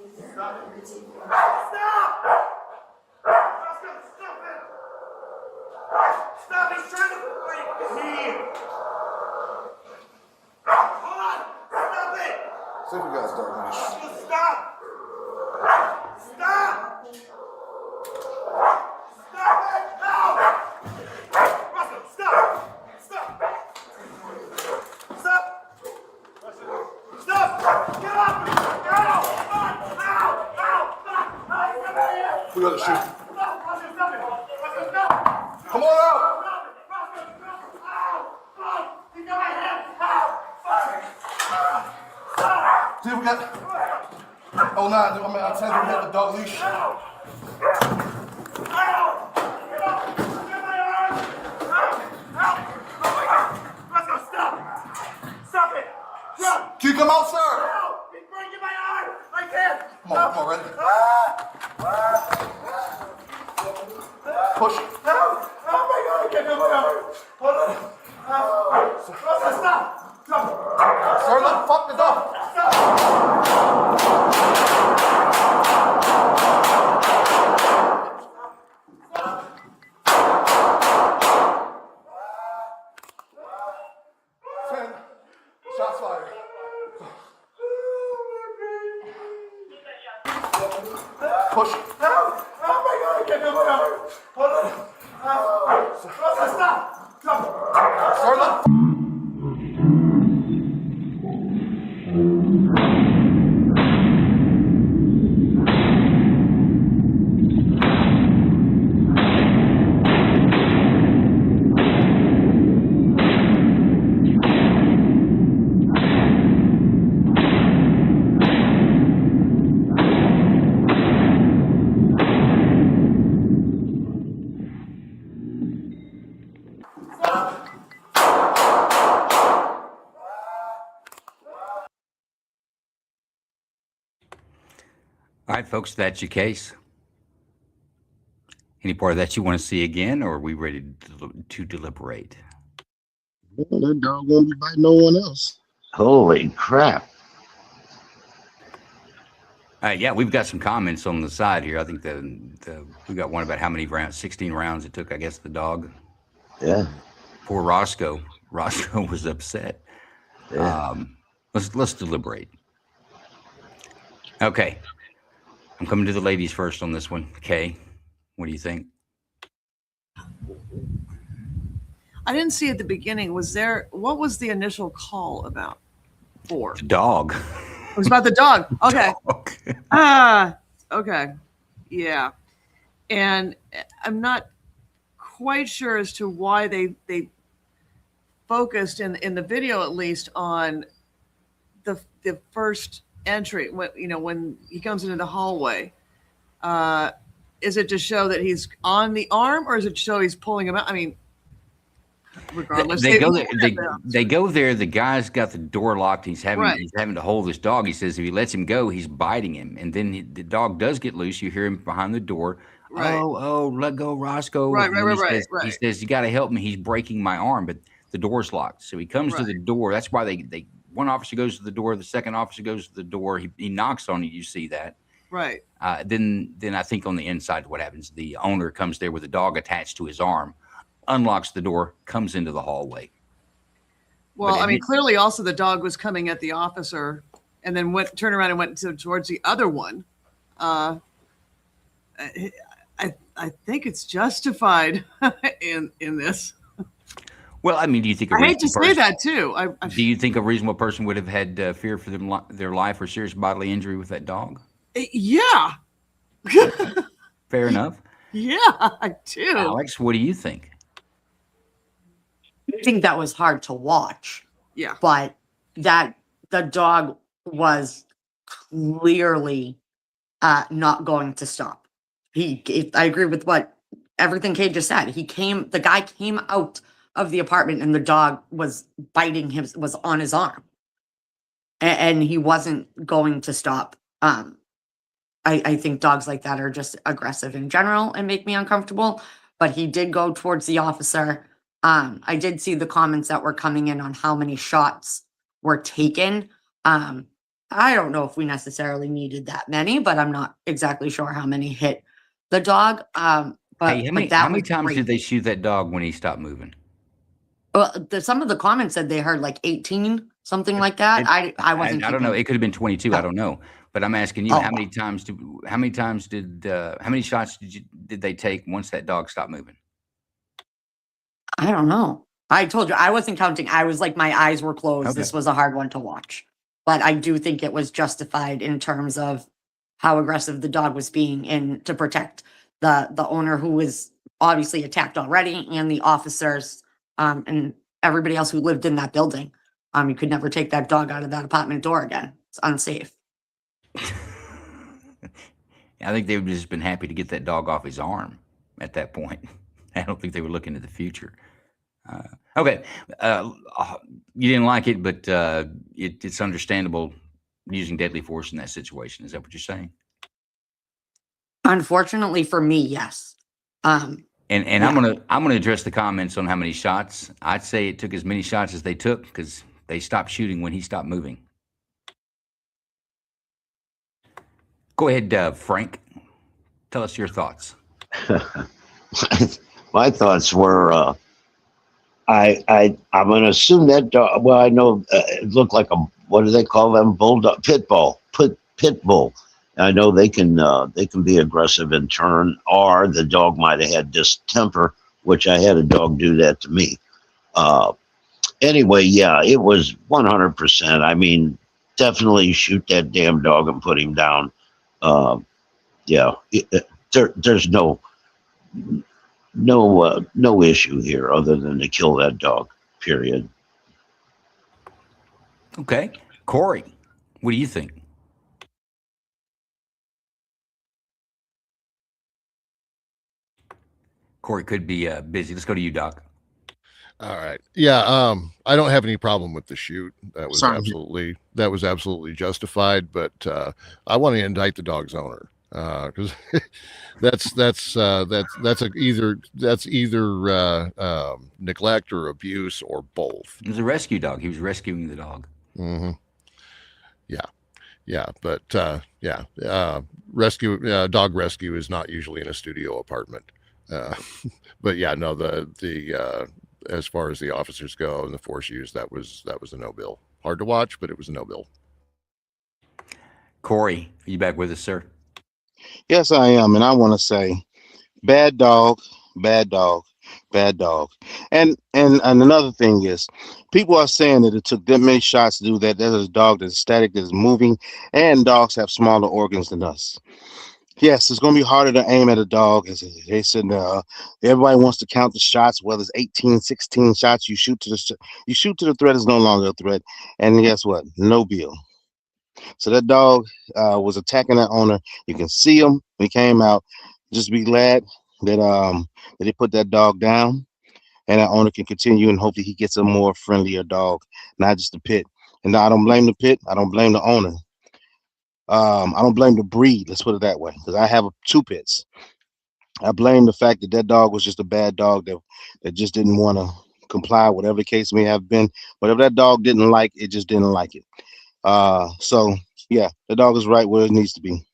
Speaker 11: Stop it! Stop! He's trying to break me! Hold on! Stop it!
Speaker 1: See if we got his dog leash.
Speaker 11: Stop! Stop! Stop it! No! Roscoe, stop! Stop! Stop! Stop! Get up! Ow! Ow! Ow! Ow!
Speaker 1: We gotta shoot.
Speaker 11: No! Roscoe, stop it! Roscoe, stop!
Speaker 1: Come on out! See if we got. Oh, nah, I mean, I'm telling you, we have the dog leash.
Speaker 11: Roscoe, stop! Stop it! Stop!
Speaker 1: Can you come out, sir?
Speaker 11: No! He's breaking my arm! I can't!
Speaker 1: Come on, ready? Push it.
Speaker 11: No! Oh my God, I can't feel my arm! Hold on! Roscoe, stop! Stop!
Speaker 1: Sir, let fuck the dog. Shots fired. Push it.
Speaker 11: No! Oh my God, I can't feel my arm! Hold on! Roscoe, stop! Stop!
Speaker 1: Sir, let.
Speaker 2: All right, folks, that's your case. Any part of that you want to see again, or are we ready to deliberate?
Speaker 7: Well, that dog won't be biting no one else.
Speaker 5: Holy crap.
Speaker 2: Yeah, we've got some comments on the side here. I think we got one about how many rounds, 16 rounds it took, I guess, the dog.
Speaker 5: Yeah.
Speaker 2: Poor Roscoe. Roscoe was upset.
Speaker 5: Yeah.
Speaker 2: Let's deliberate. Okay. I'm coming to the ladies first on this one. Kay, what do you think?
Speaker 3: I didn't see at the beginning. What was the initial call about? For?
Speaker 2: The dog.
Speaker 3: It was about the dog. Okay. Okay. Yeah. And I'm not quite sure as to why they focused in the video, at least, on the first entry when he comes into the hallway. Is it to show that he's on the arm, or is it to show he's pulling him out? I mean, regardless,
Speaker 2: they go there. They go there. The guy's got the door locked. He's having to hold this dog. He says if he lets him go, he's biting him. And then the dog does get loose. You hear him behind the door.
Speaker 3: Right.
Speaker 2: Oh, let go, Roscoe.
Speaker 3: Right.
Speaker 2: He says, you got to help me. He's breaking my arm, but the door's locked. So he comes to the door. That's why they one officer goes to the door. The second officer goes to the door. He knocks on it. You see that.
Speaker 3: Right.
Speaker 2: Then I think on the inside, what happens? The owner comes there with a dog attached to his arm, unlocks the door, comes into the hallway.
Speaker 3: Well, I mean, clearly also the dog was coming at the officer and then turned around and went towards the other one. I think it's justified in this.
Speaker 2: Well, I mean, do you think?
Speaker 3: I hate to say that too.
Speaker 2: Do you think a reasonable person would have had fear for their life or serious bodily injury with that dog?
Speaker 3: Yeah.
Speaker 2: Fair enough.
Speaker 3: Yeah, I do.
Speaker 2: Alex, what do you think?
Speaker 4: I think that was hard to watch.
Speaker 3: Yeah.
Speaker 4: But that the dog was clearly not going to stop. I agree with everything Kay just said. The guy came out of the apartment and the dog was biting him, was on his arm. And he wasn't going to stop. I think dogs like that are just aggressive in general and make me uncomfortable. But he did go towards the officer. I did see the comments that were coming in on how many shots were taken. I don't know if we necessarily needed that many, but I'm not exactly sure how many hit the dog. But,
Speaker 2: Hey,
Speaker 4: but
Speaker 2: how
Speaker 4: that
Speaker 2: many
Speaker 4: was
Speaker 2: times
Speaker 4: great.
Speaker 2: did they shoot that dog when he stopped moving?
Speaker 4: Well, some of the comments said they heard like 18, something like that. I wasn't.
Speaker 2: I don't know.
Speaker 4: keeping-
Speaker 2: It could have been 22. I don't know. But I'm asking you,
Speaker 4: Oh.
Speaker 2: how many shots did they take once that dog stopped moving?
Speaker 4: I don't know. I told you I wasn't counting. I was like, my eyes were closed.
Speaker 2: Okay.
Speaker 4: This was a hard one to watch. But I do think it was justified in terms of how aggressive the dog was being in to protect the owner, who was obviously attacked already, and the officers and everybody else who lived in that building. You could never take that dog out of that apartment door again. It's unsafe.
Speaker 2: I think they would have just been happy to get that dog off his arm at that point. I don't think they were looking at the future. Okay. You didn't like it, but it's understandable using deadly force in that situation. Is that what you're saying?
Speaker 4: Unfortunately for me, yes.
Speaker 2: And
Speaker 4: Yeah.
Speaker 2: I'm gonna address the comments on how many shots. I'd say it took as many shots as they took because they stopped shooting when he stopped moving. Go ahead, Frank. Tell us your thoughts.
Speaker 5: My thoughts were, I'm going to assume that dog. Well, I know it looked like a, what do they call them? Bulldog, pit bull. I know they can be aggressive in turn, or the dog might have had distemper, which I had a dog do that to me. Anyway, yeah, it was 100%. I mean, definitely shoot that damn dog and put him down. There's no issue here other than to kill that dog, period.
Speaker 2: Okay. Corey, what do you think? Corey could be busy. Let's go to you, Doc.
Speaker 6: All right. Yeah. I don't have any problem with the shoot. That was
Speaker 7: Sorry.
Speaker 6: absolutely justified. But I want to indict the dog's owner because that's either neglect or abuse or both.
Speaker 2: It was a rescue dog. He was rescuing the dog.
Speaker 6: Mm-hmm. Yeah. But dog rescue is not usually in a studio apartment. But yeah, no, the as far as the officers go and the force use, that was a no bill. Hard to watch, but it was a no bill.
Speaker 2: Corey, are you back with us, sir?
Speaker 7: Yes, I am, and I want to say, bad dog, bad dog, bad dog. And another thing is, people are saying that it took that many shots to do that. There's a dog that's static, that's moving, and dogs have smaller organs than us. Yes, it's going to be harder to aim at a dog. As they said, everybody wants to count the shots, whether it's 18, 16 shots. You shoot to the threat is no longer a threat. And guess what? No bill. So that dog was attacking that owner. You can see him when he came out. Just be glad that they put that dog down, and that owner can continue, and hopefully he gets a more friendlier dog, not just the pit. And I don't blame the pit. I don't blame the owner. I don't blame the breed. Let's put it that way, because I have 2 pits. I blame the fact that that dog was just a bad dog that just didn't want to comply, whatever the case may have been. Whatever that dog didn't like, it just didn't like it. So yeah, the dog is right where it needs to be.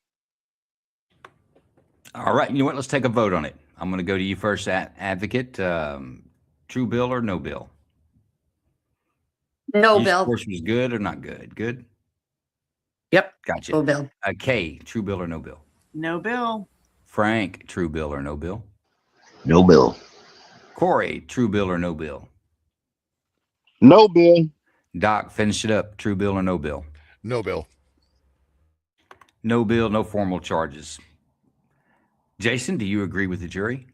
Speaker 2: All right. You know what? Let's take a vote on it. I'm going to go to you first, Advocate. True bill or no bill?
Speaker 4: No
Speaker 2: Use
Speaker 4: bill.
Speaker 2: of force was good or not good? Good.
Speaker 4: Yep.
Speaker 2: Gotcha.
Speaker 4: No bill.
Speaker 2: Kay, true bill or no bill?
Speaker 3: No bill.
Speaker 2: Frank, true bill or no bill?
Speaker 5: No bill.
Speaker 2: Corey, true bill or no bill?
Speaker 7: No bill.
Speaker 2: Doc, finish it up. True bill or no bill?
Speaker 6: No bill.
Speaker 2: No bill, no formal charges. Jason, do you agree with the jury?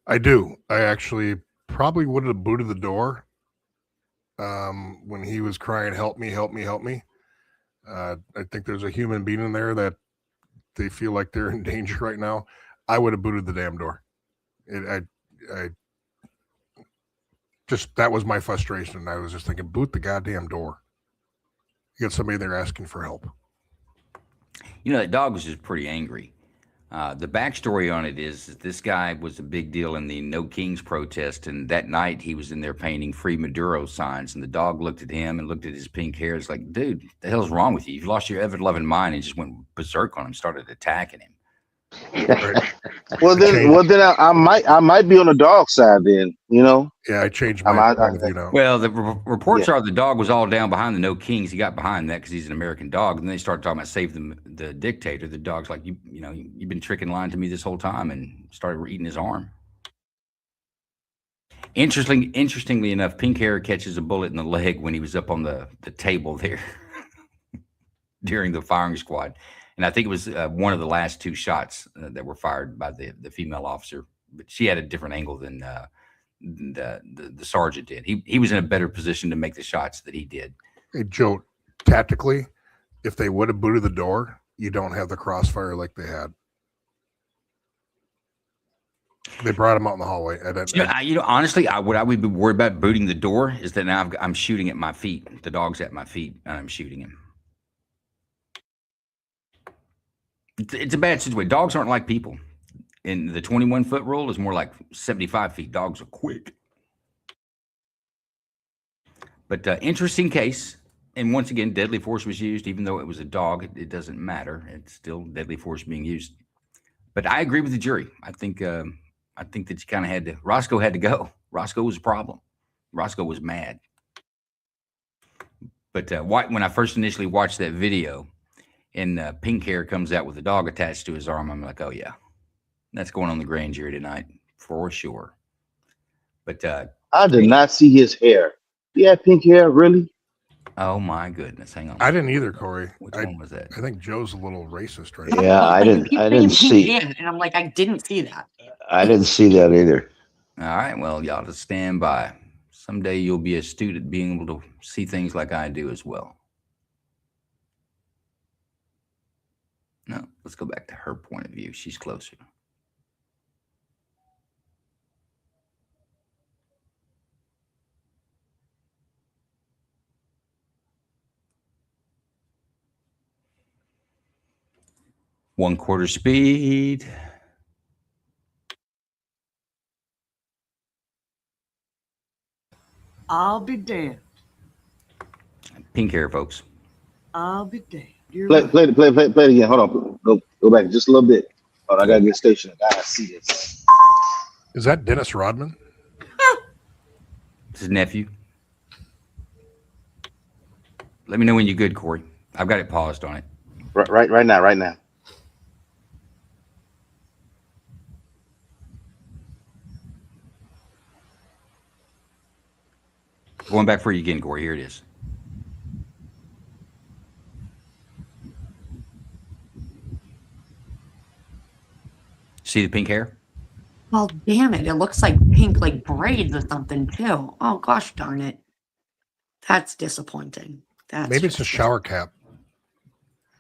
Speaker 9: I do. I actually probably would have booted the door when he was crying, "Help me, help me, help me." I think there's a human being in there that they feel like they're in danger right now. I would have booted the damn door. I just, that was my frustration. I was just thinking, boot the goddamn door. You got somebody there asking for help.
Speaker 2: You know, that dog was just pretty angry. The backstory on it is that this guy was a big deal in the No Kings protest, and that night he was in there painting Free Maduro signs, and the dog looked at him and looked at his pink hair. It's like, dude, the hell's wrong with you? You've lost your ever-loving mind, and just went berserk on him, started attacking him.
Speaker 7: Well, then I might be on the dog side then, you know.
Speaker 9: Yeah, I changed my point of view now.
Speaker 2: Well, the reports are the dog was all down behind the No Kings. He got behind that because he's an American dog. And then they started talking about save the dictator. The dog's like, you've been tricking, lying to me this whole time, and started eating his arm. Interestingly enough, Pink Hair catches a bullet in the leg when he was up on the table there during the firing squad. And I think it was one of the last two shots that were fired by the female officer, but she had a different angle than the sergeant did. He was in a better position to make the shots that he did.
Speaker 9: Hey, Joe, tactically, if they would have booted the door, you don't have the crossfire like they had. They brought him out in the hallway.
Speaker 2: Honestly, what I would be worried about booting the door is that now I'm shooting at my feet. The dog's at my feet, and I'm shooting him. It's a bad situation. Dogs aren't like people. And the 21-foot rule is more like 75 feet. Dogs are quick. But interesting case. And once again, deadly force was used. Even though it was a dog, it doesn't matter. It's still deadly force being used. But I agree with the jury. I think that you kind of had to. Roscoe had to go. Roscoe was a problem. Roscoe was mad. But when I first initially watched that video, and Pink Hair comes out with a dog attached to his arm, I'm like, oh yeah, that's going on the grand jury tonight for sure. But
Speaker 7: I did not see his hair. He had pink hair, really?
Speaker 2: Oh my goodness! Hang on.
Speaker 9: I didn't either, Corey.
Speaker 2: Which one was that?
Speaker 9: I think Joe's a little racist right now.
Speaker 5: Yeah, I didn't see.
Speaker 4: And I'm like, I didn't see that.
Speaker 5: I didn't see that either.
Speaker 2: All right, well, y'all just stand by. Someday you'll be astute at being able to see things like I do as well. No, let's go back to her point of view. She's closer. One-quarter speed.
Speaker 3: I'll be damned.
Speaker 2: Pink Hair, folks.
Speaker 3: I'll be damned.
Speaker 7: Play it again. Hold on. Go back just a little bit. Hold on, I gotta get stationed. I gotta see this.
Speaker 9: Is that Dennis Rodman?
Speaker 2: It's his nephew. Let me know when you're good, Corey. I've got it paused on it.
Speaker 7: Right now.
Speaker 2: Going back for you again, Corey. Here it is. See the pink hair?
Speaker 4: Well, damn it. It looks like pink, like braids or something, too. Oh, gosh darn it. That's disappointing.
Speaker 9: Maybe it's a shower cap.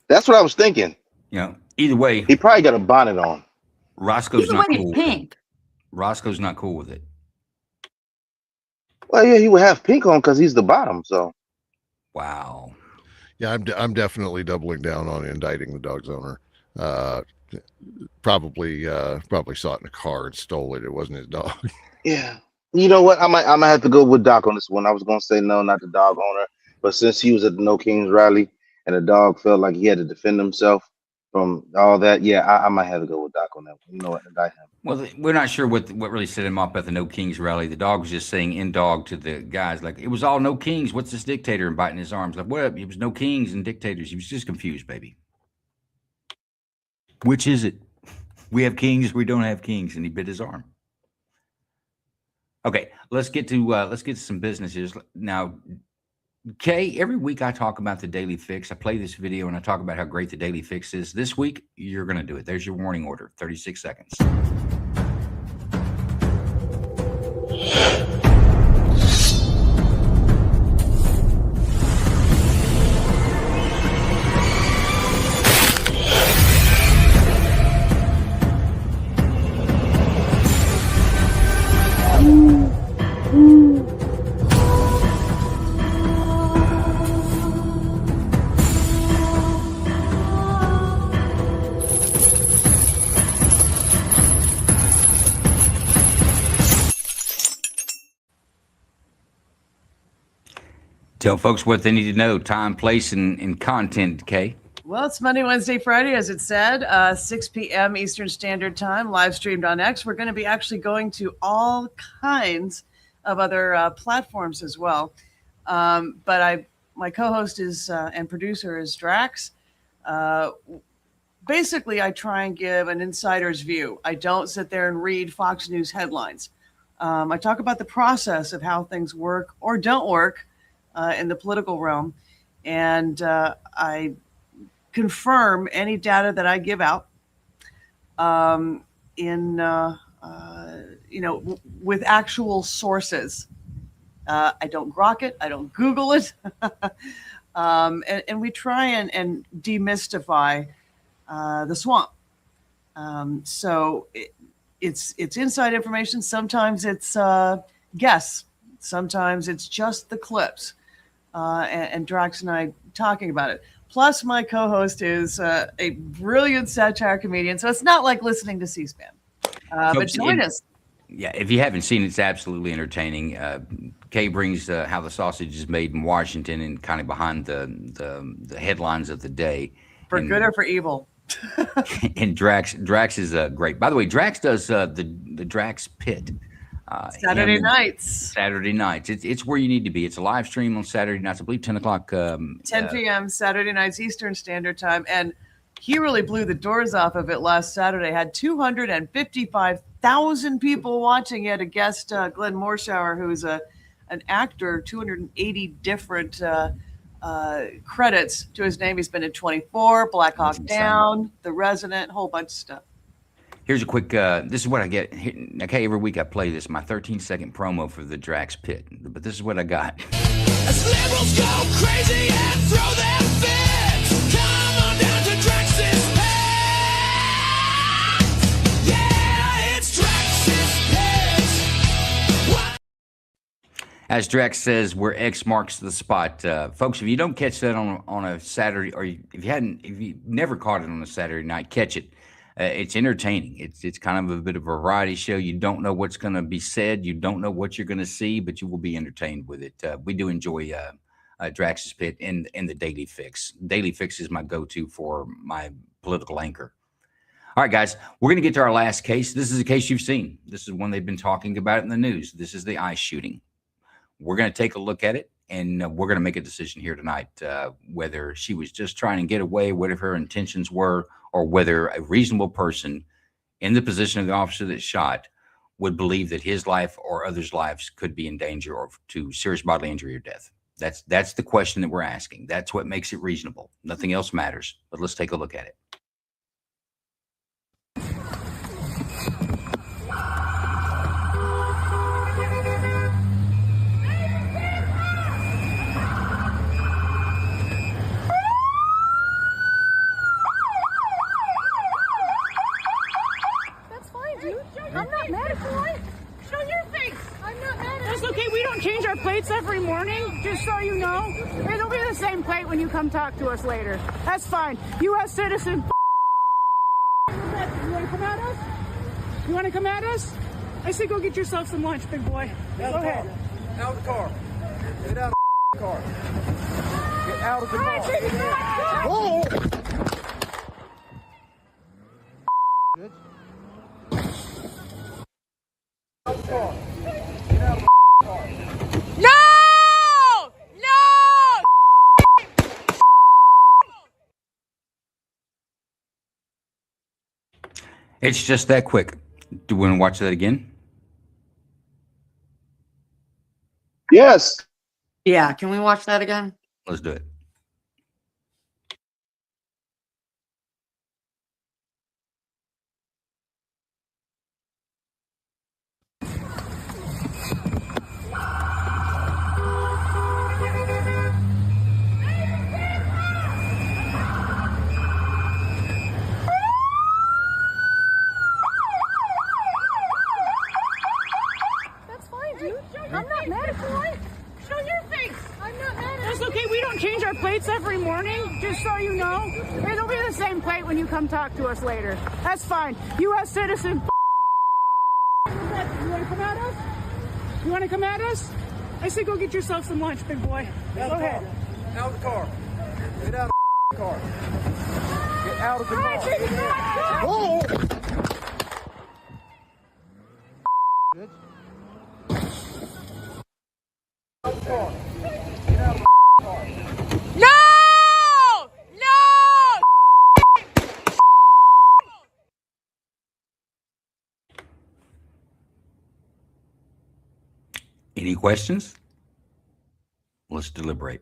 Speaker 7: That's what I was thinking.
Speaker 2: Either way.
Speaker 7: He probably got a bonnet on.
Speaker 2: Roscoe's not cool.
Speaker 4: Pink.
Speaker 2: Roscoe's not cool with it.
Speaker 7: Well, yeah, he would have pink on because he's the bottom, so.
Speaker 2: Wow.
Speaker 6: Yeah, I'm definitely doubling down on indicting the dog's owner. Probably saw it in a car and stole it. It wasn't his dog.
Speaker 7: Yeah. You know what? I might have to go with Doc on this one. I was gonna say no, not the dog owner, but since he was at the No Kings rally and the dog felt like he had to defend himself from all that, yeah, I might have to go with Doc on that one. You know what? Indict him.
Speaker 2: Well, we're not sure what really set him up at the No Kings rally. The dog was just saying in dog to the guys, like, it was all No Kings. What's this dictator? And biting his arms. Like, what? It was no kings and dictators. He was just confused, baby. Which is it? We have kings, we don't have kings, and he bit his arm. Okay, let's get to some businesses now. Kay, every week I talk about the Daily Fix. I play this video and I talk about how great the Daily Fix is. This week, you're going to do it. There's your warning order, 36 seconds. Tell folks what they need to know: time, place, and content. Kay.
Speaker 3: Well, it's Monday, Wednesday, Friday, as it said, 6 p.m. Eastern Standard Time, live streamed on X. We're going to be actually going to all kinds of other platforms as well. But my co-host is and producer is Drax. Basically, I try and give an insider's view. I don't sit there and read Fox News headlines. I talk about the process of how things work or don't work in the political realm, and I confirm any data that I give out with actual sources. I don't grok it. I don't Google it. And we try and demystify the swamp. So it's inside information. Sometimes it's guess. Sometimes it's just the clips. And Drax and I talking about it. Plus, my co-host is a brilliant satire comedian, so it's not like listening to C-SPAN. But join us.
Speaker 2: Yeah, if you haven't seen it, it's absolutely entertaining. Kay brings how the sausage is made in Washington and kind of behind the headlines of the day.
Speaker 3: For good or for evil.
Speaker 2: And Drax is great. By the way, Drax does the Drax Pit.
Speaker 3: Saturday nights.
Speaker 2: It's where you need to be. It's a live stream on Saturday nights. I believe 10 o'clock.
Speaker 3: 10 p.m. Saturday nights Eastern Standard Time. And he really blew the doors off of it last Saturday. Had 255,000 people watching. He had a guest, Glenn Morshower, who's an actor, 280 different credits to his name. He's been in 24, Black Hawk Down, The Resident, a whole bunch of stuff.
Speaker 2: Here's a quick, this is what I get. Okay, every week I play this, my 13-second promo for the Drax Pit. But this is what I got.
Speaker 12: As liberals go crazy and throw their fits, come on down to Drax's Pit. Yeah, it's Drax's Pit.
Speaker 2: As Drax says, where X marks the spot. Folks, if you don't catch that on a Saturday, or if you never caught it on a Saturday night, catch it. It's entertaining. It's kind of a bit of a variety show. You don't know what's going to be said. You don't know what you're going to see, but you will be entertained with it. We do enjoy Drax's Pit and the Daily Fix. Daily Fix is my go-to for my political anchor. All right, guys, we're going to get to our last case. This is a case you've seen. This is one they've been talking about in the news. This is the ICE shooting. We're going to take a look at it, and we're going to make a decision here tonight whether she was just trying to get away, whatever her intentions were, or whether a reasonable person in the position of the officer that shot would believe that his life or others' lives could be in danger or to serious bodily injury or death. That's the question that we're asking. That's what makes it reasonable. Nothing else matters. But let's take a look at it.
Speaker 10: I'm not mad at you. Show your face. I'm not mad at you. That's okay. We don't change our plates every morning, just so you know. It'll be the same plate when you come talk to us later. That's fine. U.S. citizen. You want to come at us? You want to come at us? I say go get yourself some lunch, big boy. Go ahead.
Speaker 12: Out of the car. Get out of the car. Get out of the car.
Speaker 10: Oh!
Speaker 12: No! No!
Speaker 2: It's just that quick. Do we want to watch that again?
Speaker 7: Yes.
Speaker 4: Yeah, can we watch that again?
Speaker 2: Let's do it.
Speaker 10: That's fine, dude. I'm not mad at you. Show your face. I'm not mad at you. That's okay. We don't change our plates every morning, just so you know. It'll be the same plate when you come talk to us later. That's fine. U.S. citizen. You want to come at us? You want to come at us? I said go get yourself some lunch, big boy. Go ahead.
Speaker 12: Out of the car. Get out of the car. Get out of the car.
Speaker 10: Oh!
Speaker 12: No! No!
Speaker 2: Any questions? Let's deliberate.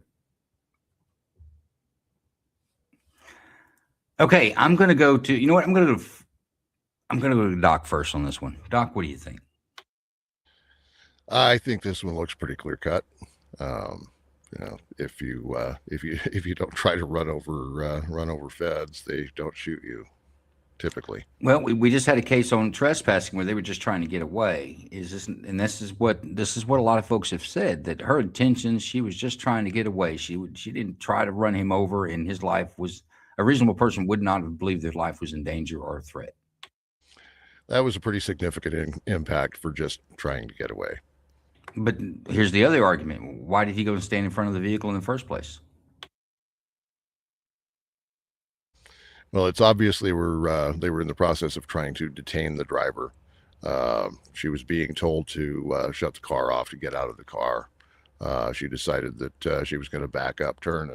Speaker 2: Okay, I'm going to go to, you know what? I'm going to go to Doc first on this one. Doc, what do you think?
Speaker 6: I think this one looks pretty clear cut. If you don't try to run over feds, they don't shoot you, typically.
Speaker 2: Well, we just had a case on trespassing where they were just trying to get away. This is what a lot of folks have said, that her intentions, she was just trying to get away. She didn't try to run him over, and his life was, a reasonable person would not have believed their life was in danger or a threat.
Speaker 6: That was a pretty significant impact for just trying to get away.
Speaker 2: But here's the other argument. Why did he go and stand in front of the vehicle in the first place?
Speaker 6: Well, it's obviously they were in the process of trying to detain the driver. She was being told to shut the car off to get out of the car. She decided that she was going to back up, turn,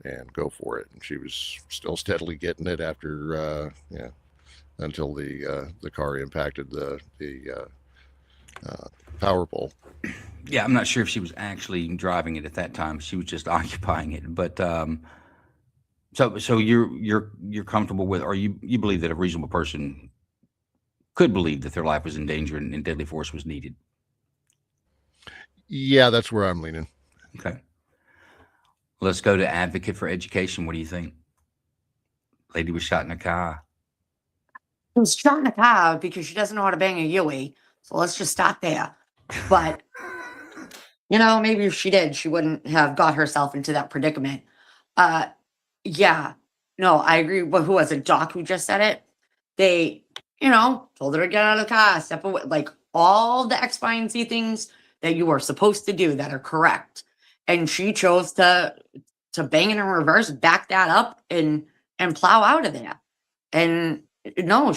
Speaker 6: and go for it. And she was still steadily getting it after, until the car impacted the power pole.
Speaker 2: Yeah, I'm not sure if she was actually driving it at that time. She was just occupying it. But so you're comfortable with, or you believe that a reasonable person could believe that their life was in danger and deadly force was needed?
Speaker 6: Yeah, that's where I'm leaning.
Speaker 2: Okay. Let's go to advocate for education. What do you think? Lady was shot in a car.
Speaker 4: She was shot in a car because she doesn't know how to bang a Yui. So let's just stop there. But, maybe if she did, she wouldn't have got herself into that predicament. Yeah. No, I agree with, who was it? Doc who just said it. They, told her to get out of the car, step away, like all the X, Y, and Z things that you are supposed to do that are correct. And she chose to bang it in reverse, back that up and plow out of there. And no,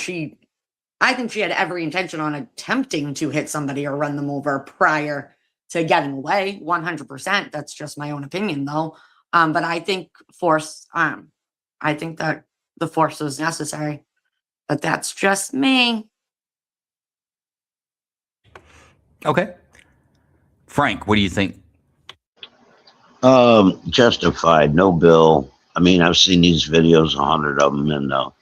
Speaker 4: I think she had every intention on attempting to hit somebody or run them over prior to getting away. 100%. That's just my own opinion though. But I think I think that the force was necessary, but that's just me.
Speaker 2: Okay. Frank, what do you think?
Speaker 5: Justified, no bill. I mean, I've seen these videos, 100 of them, and they'll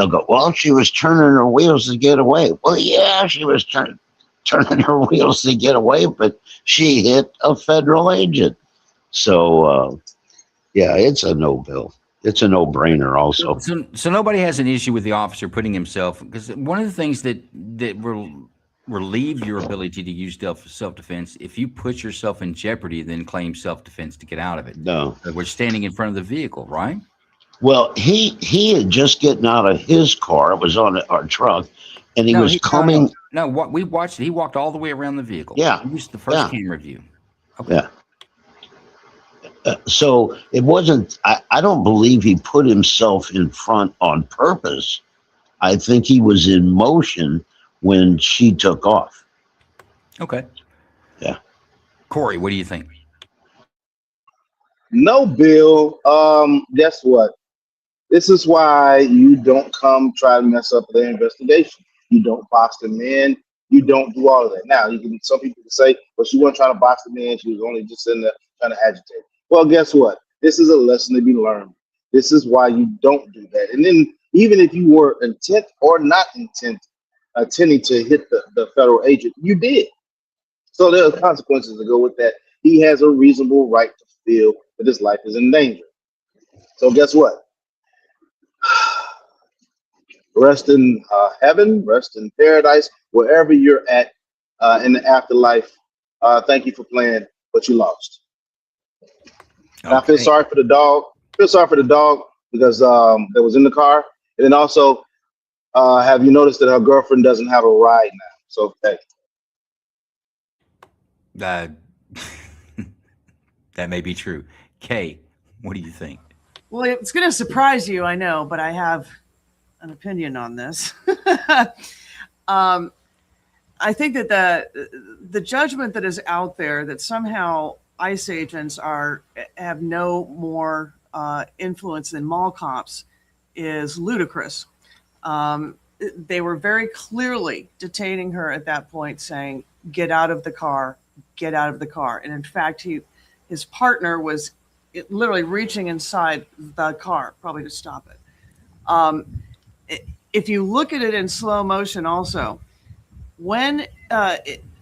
Speaker 5: go, well, she was turning her wheels to get away. Well, yeah, she was turning her wheels to get away, but she hit a federal agent. So, yeah, it's a no bill. It's a no-brainer also.
Speaker 2: So nobody has an issue with the officer putting himself, because one of the things that will relieve your ability to use self-defense, if you put yourself in jeopardy, then claim self-defense to get out of it.
Speaker 5: No.
Speaker 2: We're standing in front of the vehicle, right?
Speaker 5: Well, he had just gotten out of his car. It was on our truck, and he was coming.
Speaker 2: No, what we watched, he walked all the way around the vehicle.
Speaker 5: Yeah.
Speaker 2: We used the first camera view. Okay.
Speaker 5: Yeah. So it wasn't, I don't believe he put himself in front on purpose. I think he was in motion when she took off.
Speaker 2: Okay.
Speaker 5: Yeah.
Speaker 2: Corey, what do you think?
Speaker 7: No, Bill. Guess what? This is why you don't come try to mess up their investigation. You don't box them in. You don't do all of that. Now, some people can say, well, she wasn't trying to box them in. She was only just in there trying to agitate. Well, guess what? This is a lesson to be learned. This is why you don't do that. And then even if you were intent or not intending to hit the federal agent, you did. So there are consequences to go with that. He has a reasonable right to feel that his life is in danger. So guess what? Rest in heaven, rest in paradise, wherever you're at in the afterlife. Thank you for playing, but you lost. And I feel sorry for the dog. Because that was in the car. And then also, have you noticed that her girlfriend doesn't have a ride now? So, hey.
Speaker 2: Uh, that may be true. Kay, what do you think?
Speaker 3: Well, it's going to surprise you, I know, but I have an opinion on this. I think that the judgment that is out there that somehow ICE agents have no more influence than mall cops is ludicrous. They were very clearly detaining her at that point, saying, "Get out of the car, get out of the car." And in fact, his partner was literally reaching inside the car, probably to stop it. If you look at it in slow motion, also, when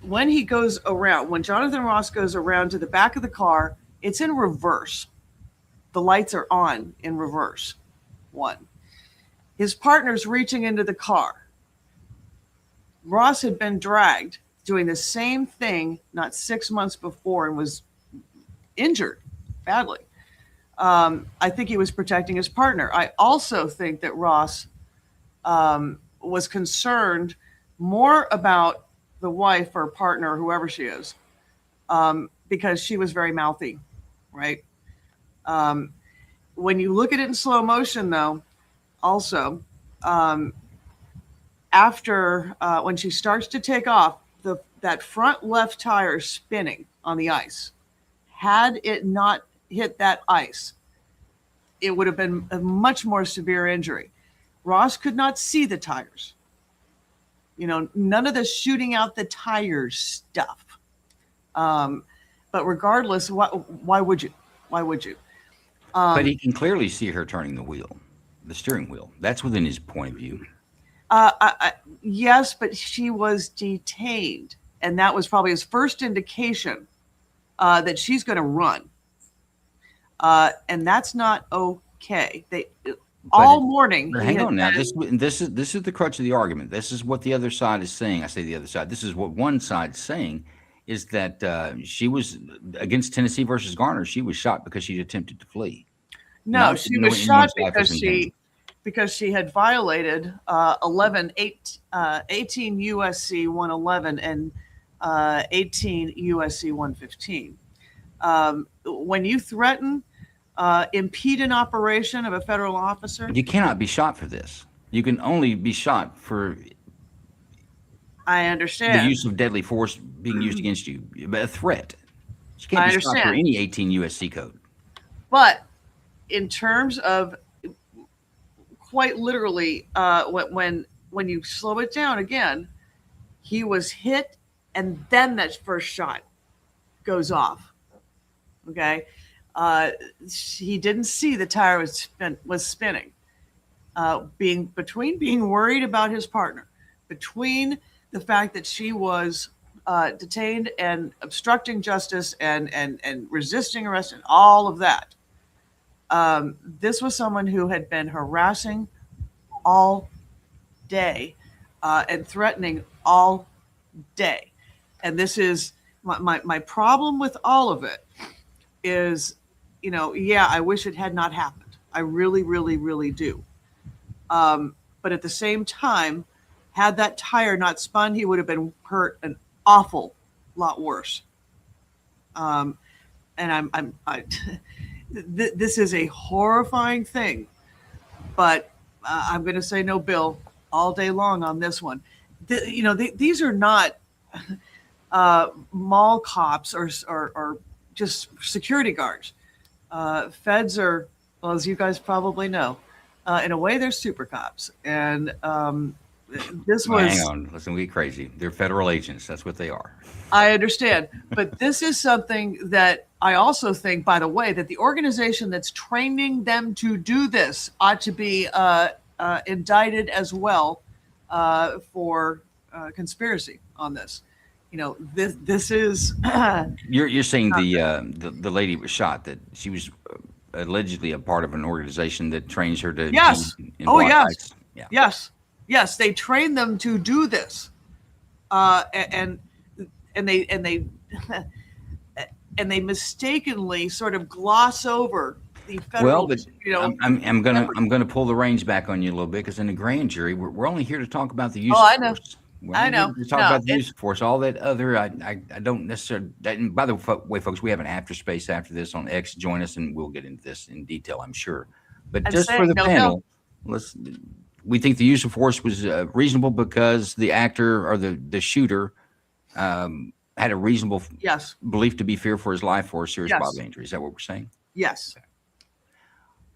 Speaker 3: he goes around, when Jonathan Ross goes around to the back of the car, it's in reverse. The lights are on in reverse. One. His partner's reaching into the car. Ross had been dragged doing the same thing not 6 months before and was injured badly. I think he was protecting his partner. I also think that Ross was concerned more about the wife or partner, whoever she is, because she was very mouthy, right? When you look at it in slow motion, though, also, after when she starts to take off, that front left tire spinning on the ice. Had it not hit that ice, it would have been a much more severe injury. Ross could not see the tires. You know, none of the shooting out the tires stuff. But regardless, why would you? Why would you?
Speaker 2: But he can clearly see her turning the steering wheel. That's within his point of view.
Speaker 3: Yes, but she was detained. And that was probably his first indication that she's going to run. And that's not okay. All morning.
Speaker 2: Hang on now. This is the crutch of the argument. This is what the other side is saying. I say the other side. This is what one side's saying, is that she was against Tennessee versus Garner. She was shot because she attempted to flee.
Speaker 3: No, she was shot because she had violated 18 USC 111 and 18 USC 115. When you threaten, impede an operation of a federal officer,
Speaker 2: You cannot be shot for this. You can only be shot for
Speaker 3: I understand.
Speaker 2: the use of deadly force being used against you, a threat. You can't
Speaker 3: I
Speaker 2: be shot for
Speaker 3: understand.
Speaker 2: any 18 USC code.
Speaker 3: But in terms of quite literally, when you slow it down again, he was hit and then that first shot goes off. Okay. He didn't see the tire was spinning. Between being worried about his partner, between the fact that she was detained and obstructing justice and resisting arrest and all of that. This was someone who had been harassing all day and threatening all day. And this is my problem with all of it is, I wish it had not happened. I really, really, really do. But at the same time, had that tire not spun, he would have been hurt an awful lot worse. And this is a horrifying thing, but I'm going to say no, Bill, all day long on this one. These are not mall cops or just security guards. Feds are, well, as you guys probably know, in a way, they're super cops. And this was.
Speaker 2: Hang on, listen, we get crazy. They're federal agents. That's what they are.
Speaker 3: I understand, but this is something that I also think, by the way, that the organization that's training them to do this ought to be indicted as well for conspiracy on this. This is.
Speaker 2: You're saying the lady was shot, that she was allegedly a part of an organization that trains her to.
Speaker 3: Yes.
Speaker 2: In
Speaker 3: Oh,
Speaker 2: block
Speaker 3: yes.
Speaker 2: fights. Yeah.
Speaker 3: Yes. They train them to do this, and they mistakenly sort of gloss over the federal.
Speaker 2: Well, but I'm gonna pull the reins back on you a little bit, because in the grand jury, we're only here to talk about the use.
Speaker 3: Oh,
Speaker 2: of
Speaker 3: I know.
Speaker 2: force. Well,
Speaker 3: I know.
Speaker 2: We talk
Speaker 3: No,
Speaker 2: about the use of force. All that other, I don't necessarily. And by the way, folks, we have an after space after this on X. Join us, and we'll get into this in detail, I'm sure. But
Speaker 3: I'm
Speaker 2: just for
Speaker 3: saying,
Speaker 2: the
Speaker 3: no
Speaker 2: panel, we think the use of force was reasonable because the actor or the shooter had a reasonable belief to be fear for his life or serious bodily injury. Is that what we're saying?
Speaker 3: Yes.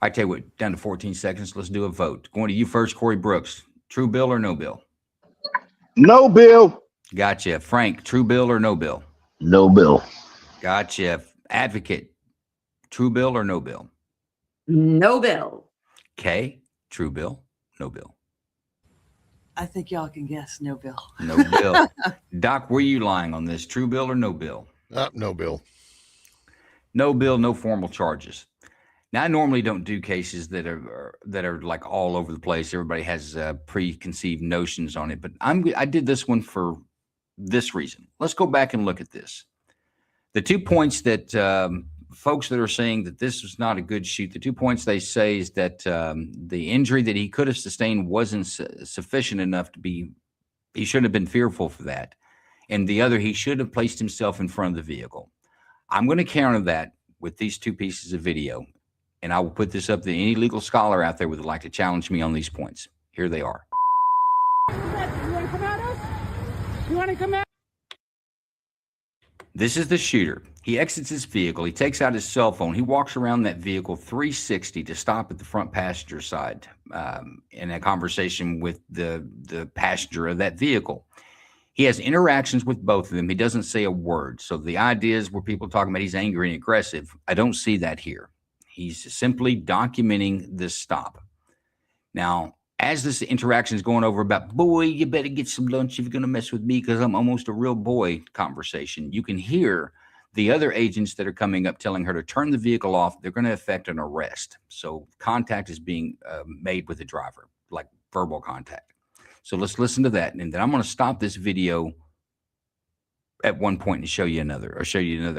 Speaker 2: I tell you what, down to 14 seconds. Let's do a vote. Going to you first, Corey Brooks. True bill or no bill?
Speaker 5: No bill.
Speaker 2: Gotcha. Frank, true bill or no bill?
Speaker 5: No bill.
Speaker 2: Gotcha. Advocate, true bill or no bill?
Speaker 4: No bill.
Speaker 2: Kay, true bill, no bill.
Speaker 3: I think y'all can guess. No bill.
Speaker 2: No bill. Doc, were you lying on this? True bill or no bill?
Speaker 6: No bill.
Speaker 2: No bill, no formal charges. Now, I normally don't do cases that are like all over the place. Everybody has preconceived notions on it, but I did this one for this reason. Let's go back and look at this. The 2 points that folks that are saying that this was not a good shoot, the 2 points they say is that the injury that he could have sustained wasn't sufficient enough to be, he shouldn't have been fearful for that. And the other, he should have placed himself in front of the vehicle. I'm going to counter that with these 2 pieces of video. And I will put this up to any legal scholar out there would like to challenge me on these points. Here they are.
Speaker 10: You want to come at us? You want to come at?
Speaker 2: This is the shooter. He exits his vehicle. He takes out his cell phone. He walks around that vehicle 360 to stop at the front passenger side in a conversation with the passenger of that vehicle. He has interactions with both of them. He doesn't say a word. So the idea is where people are talking about he's angry and aggressive. I don't see that here. He's simply documenting this stop. Now, as this interaction is going over about, boy, you better get some lunch if you're going to mess with me because I'm almost a real boy conversation, you can hear the other agents that are coming up telling her to turn the vehicle off. They're going to effect an arrest. So contact is being made with the driver, like verbal contact. So let's listen to that. And then I'm going to stop this video at one point and show you another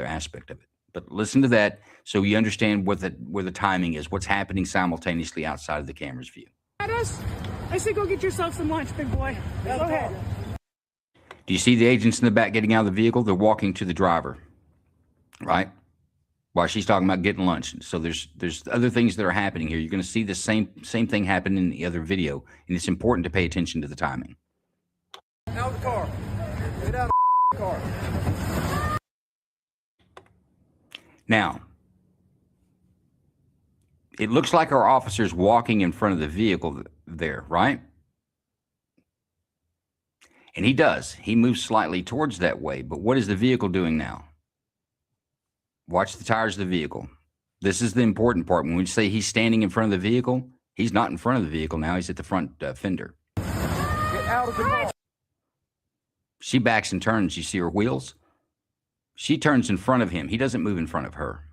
Speaker 2: aspect of it. But listen to that so you understand where the timing is, what's happening simultaneously outside of the camera's view.
Speaker 10: At us? I say go get yourself some lunch, big boy. Go ahead.
Speaker 2: Do you see the agents in the back getting out of the vehicle? They're walking to the driver, right? While she's talking about getting lunch. So there's other things that are happening here. You're going to see the same thing happen in the other video, and it's important to pay attention to the timing.
Speaker 12: Out of the car. Get out of the car.
Speaker 2: Now, it looks like our officer's walking in front of the vehicle there, right? And he does. He moves slightly towards that way. But what is the vehicle doing now? Watch the tires of the vehicle. This is the important part. When we say he's standing in front of the vehicle, he's not in front of the vehicle now. He's at the front fender.
Speaker 12: Get out of the car.
Speaker 2: She backs and turns. You see her wheels? She turns in front of him. He doesn't move in front of her.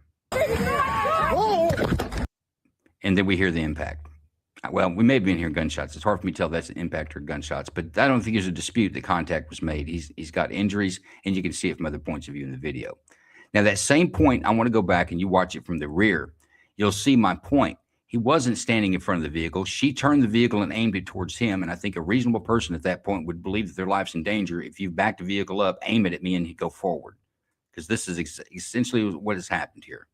Speaker 2: And then we hear the impact. Well, we may have been hearing gunshots. It's hard for me to tell if that's an impact or gunshots, but I don't think there's a dispute that contact was made. He's got injuries, and you can see it from other points of view in the video. Now, that same point, I want to go back and you watch it from the rear. You'll see my point. He wasn't standing in front of the vehicle. She turned the vehicle and aimed it towards him, and I think a reasonable person at that point would believe that their life's in danger. If you back the vehicle up, aim it at me, and he'd go forward. Because this is essentially what has happened here.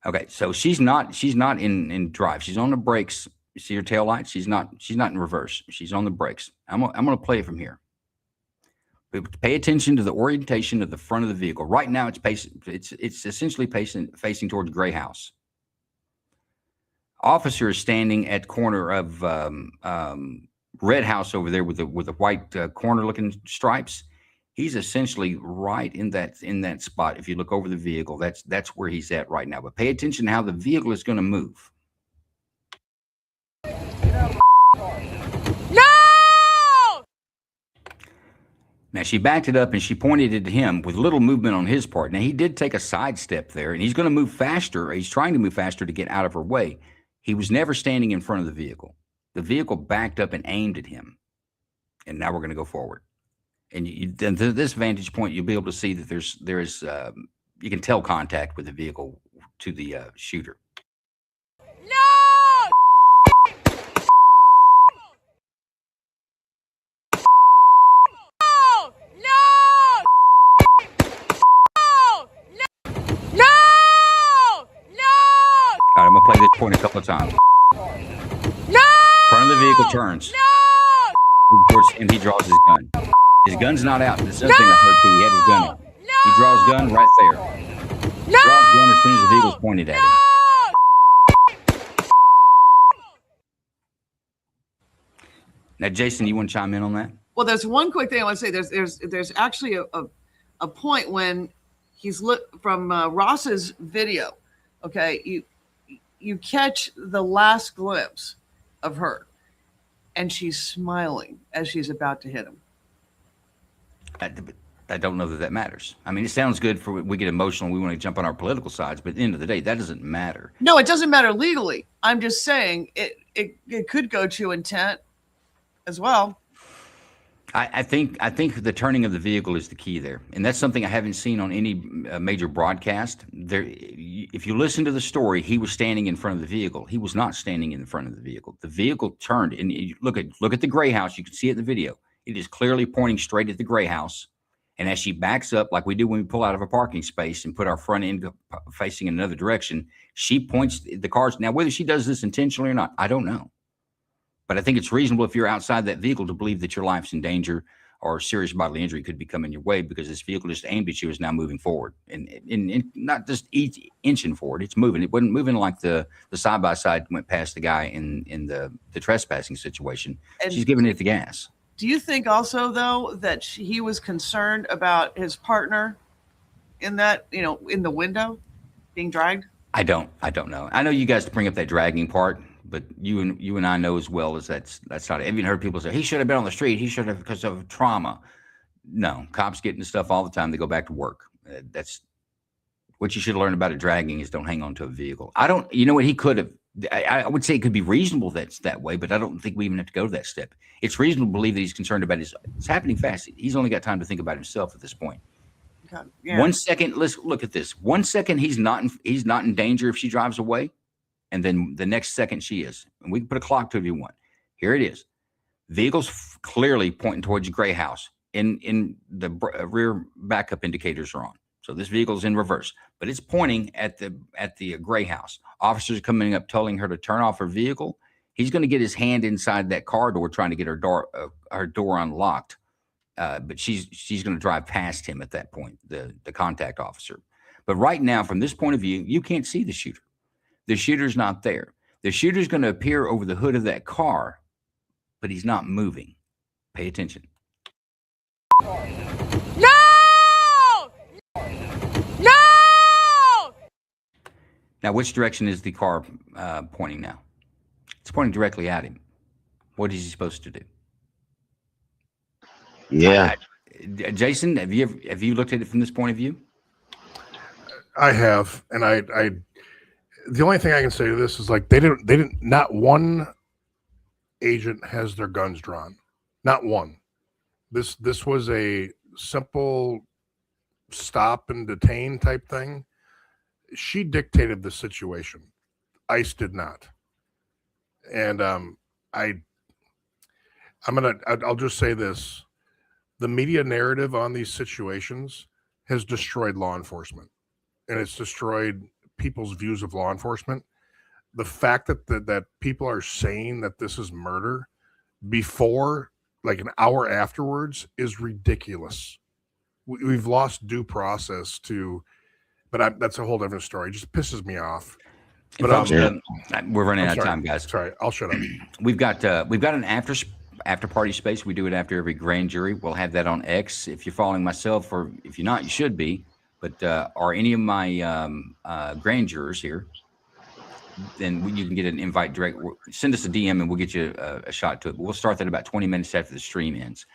Speaker 2: Okay, so she's not in drive. She's on the brakes. You see her tail light? She's not in reverse. She's on the brakes. I'm gonna play it from here. But pay attention to the orientation of the front of the vehicle. Right now, it's essentially facing towards Gray House. Officer is standing at corner of Red House over there with the white corner-looking stripes. He's essentially right in that spot. If you look over the vehicle, that's where he's at right now. But pay attention to how the vehicle is going to move.
Speaker 10: No!
Speaker 2: Now, she backed it up and she pointed it at him with little movement on his part. Now, he did take a side step there, and he's going to move faster. He's trying to move faster to get out of her way. He was never standing in front of the vehicle. The vehicle backed up and aimed at him. And now we're going to go forward. And to this vantage point, you'll be able to see that there is you can tell contact with the vehicle to the shooter.
Speaker 10: No!
Speaker 2: Point a couple of times.
Speaker 10: No!
Speaker 2: Front of the vehicle turns.
Speaker 10: No!
Speaker 2: Towards him, he draws his gun. His gun's not out. This other thing I heard too. He had his gun out. He draws his gun right there. He draws his gun as soon as the vehicle's pointed at him. Now, Jason, you want to chime in on that?
Speaker 3: Well, there's one quick thing I want to say. There's actually a point when he's from Ross's video. Okay, you catch the last glimpse of her, and she's smiling as she's about to hit him.
Speaker 2: I don't know that matters. I mean, it sounds good for we get emotional. We want to jump on our political sides, but at the end of the day, that doesn't matter.
Speaker 3: No, it doesn't matter legally. I'm just saying it could go to intent as well.
Speaker 2: I think the turning of the vehicle is the key there, and that's something I haven't seen on any major broadcast. There, if you listen to the story, he was standing in front of the vehicle. He was not standing in front of the vehicle. The vehicle turned, and you look at the gray house. You can see it in the video. It is clearly pointing straight at the gray house, and as she backs up, like we do when we pull out of a parking space and put our front end facing in another direction, she points the cars. Now, whether she does this intentionally or not, I don't know. But I think it's reasonable if you're outside that vehicle to believe that your life's in danger or serious bodily injury could be coming your way because this vehicle just aimed at you is now moving forward and not just inching forward. It's moving. It wasn't moving like the side-by-side went past the guy in the trespassing situation.
Speaker 3: And
Speaker 2: she's giving it the gas.
Speaker 3: Do you think also, though, that he was concerned about his partner in that, in the window being dragged?
Speaker 2: I don't know. I know you guys bring up that dragging part. But you and I know as well as that's not. I've even heard people say he should have been on the street. He should have because of trauma. No, cops get into stuff all the time. They go back to work. That's what you should learn about a dragging is don't hang on to a vehicle. I don't. You know what he could have. I would say it could be reasonable that's that way, but I don't think we even have to go to that step. It's reasonable to believe that he's concerned about it's happening fast. He's only got time to think about himself at this point.
Speaker 3: Okay. Yeah.
Speaker 2: 1 second. Let's look at this. 1 second. He's not in danger if she drives away. And then the next second she is. And we can put a clock to it if you want. Here it is. Vehicles clearly pointing towards the gray house. In the rear backup indicators are on. So this vehicle is in reverse. But it's pointing at the gray house. Officers are coming up telling her to turn off her vehicle. He's going to get his hand inside that car door trying to get her door unlocked. But she's going to drive past him at that point, the contact officer. But right now, from this point of view, you can't see the shooter. The shooter's not there. The shooter's going to appear over the hood of that car, but he's not moving. Pay attention.
Speaker 10: No! No!
Speaker 2: Now, which direction is the car pointing now? It's pointing directly at him. What is he supposed to do?
Speaker 5: Yeah.
Speaker 2: Jason, have you looked at it from this point of view?
Speaker 9: I have, and I the only thing I can say to this is like they didn't not one agent has their guns drawn. Not one. This was a simple stop and detain type thing. She dictated the situation. ICE did not. And I'll just say this. The media narrative on these situations has destroyed law enforcement. And it's destroyed people's views of law enforcement. The fact that people are saying that this is murder before, like an hour afterwards, is ridiculous. We've lost due process but that's a whole different story. It just pisses me off. But
Speaker 2: we're running out of time, guys.
Speaker 9: Sorry, I'll shut up.
Speaker 2: We've got an after party space. We do it after every grand jury. We'll have that on X. If you're following myself, or if you're not, you should be. But are any of my grand jurors here? Then you can get an invite direct. Send us a DM and we'll get you a shot to it. But we'll start that about 20 minutes after the stream ends.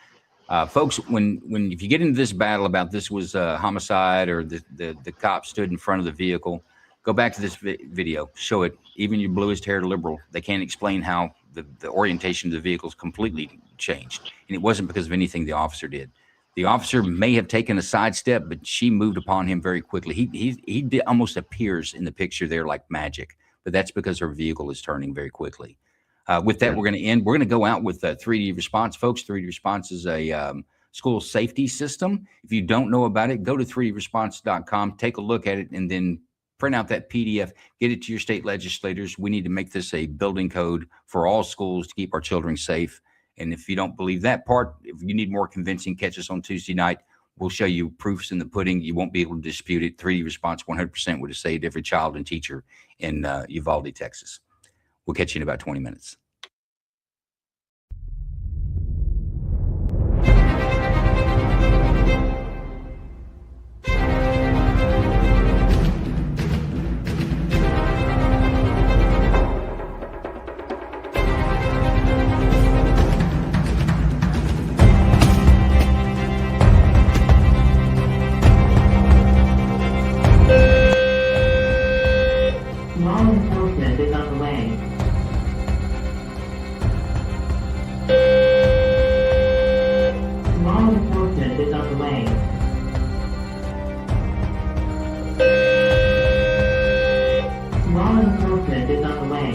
Speaker 2: Folks, if you get into this battle about this was a homicide or the cop stood in front of the vehicle, go back to this video. Show it. Even your bluest haired liberal, they can't explain how the orientation of the vehicles completely changed, and it wasn't because of anything the officer did. The officer may have taken a sidestep, but she moved upon him very quickly. He almost appears in the picture there like magic, but that's because her vehicle is turning very quickly. With that, we're going to end. We're going to go out with 3D Response, folks. 3D Response is a school safety system. If you don't know about it, go to 3dresponse.com, take a look at it, and then print out that PDF, get it to your state legislators. We need to make this a building code for all schools to keep our children safe. And if you don't believe that part, if you need more convincing, catch us on Tuesday night. We'll show you proofs in the pudding. You won't be able to dispute it. 3D response 100% would have saved every child and teacher in Uvalde, Texas. We'll catch you in about 20 minutes.
Speaker 19: Law enforcement is on the way. Law enforcement is on the way. Law enforcement is on the way.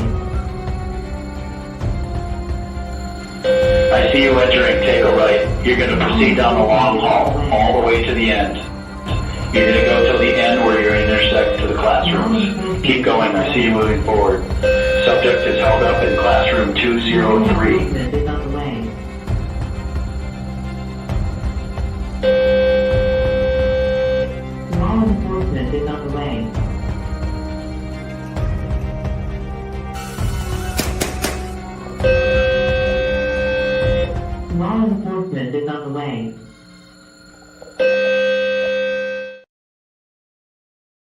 Speaker 14: I see you entering. Take a right. You're going to proceed down the long hall, all the way to the end. You're going to go till the end where you're intersect to the classrooms. Keep going. I see you moving forward. Subject is held up in classroom 203.
Speaker 19: Law enforcement is on the way. Law enforcement is on the way.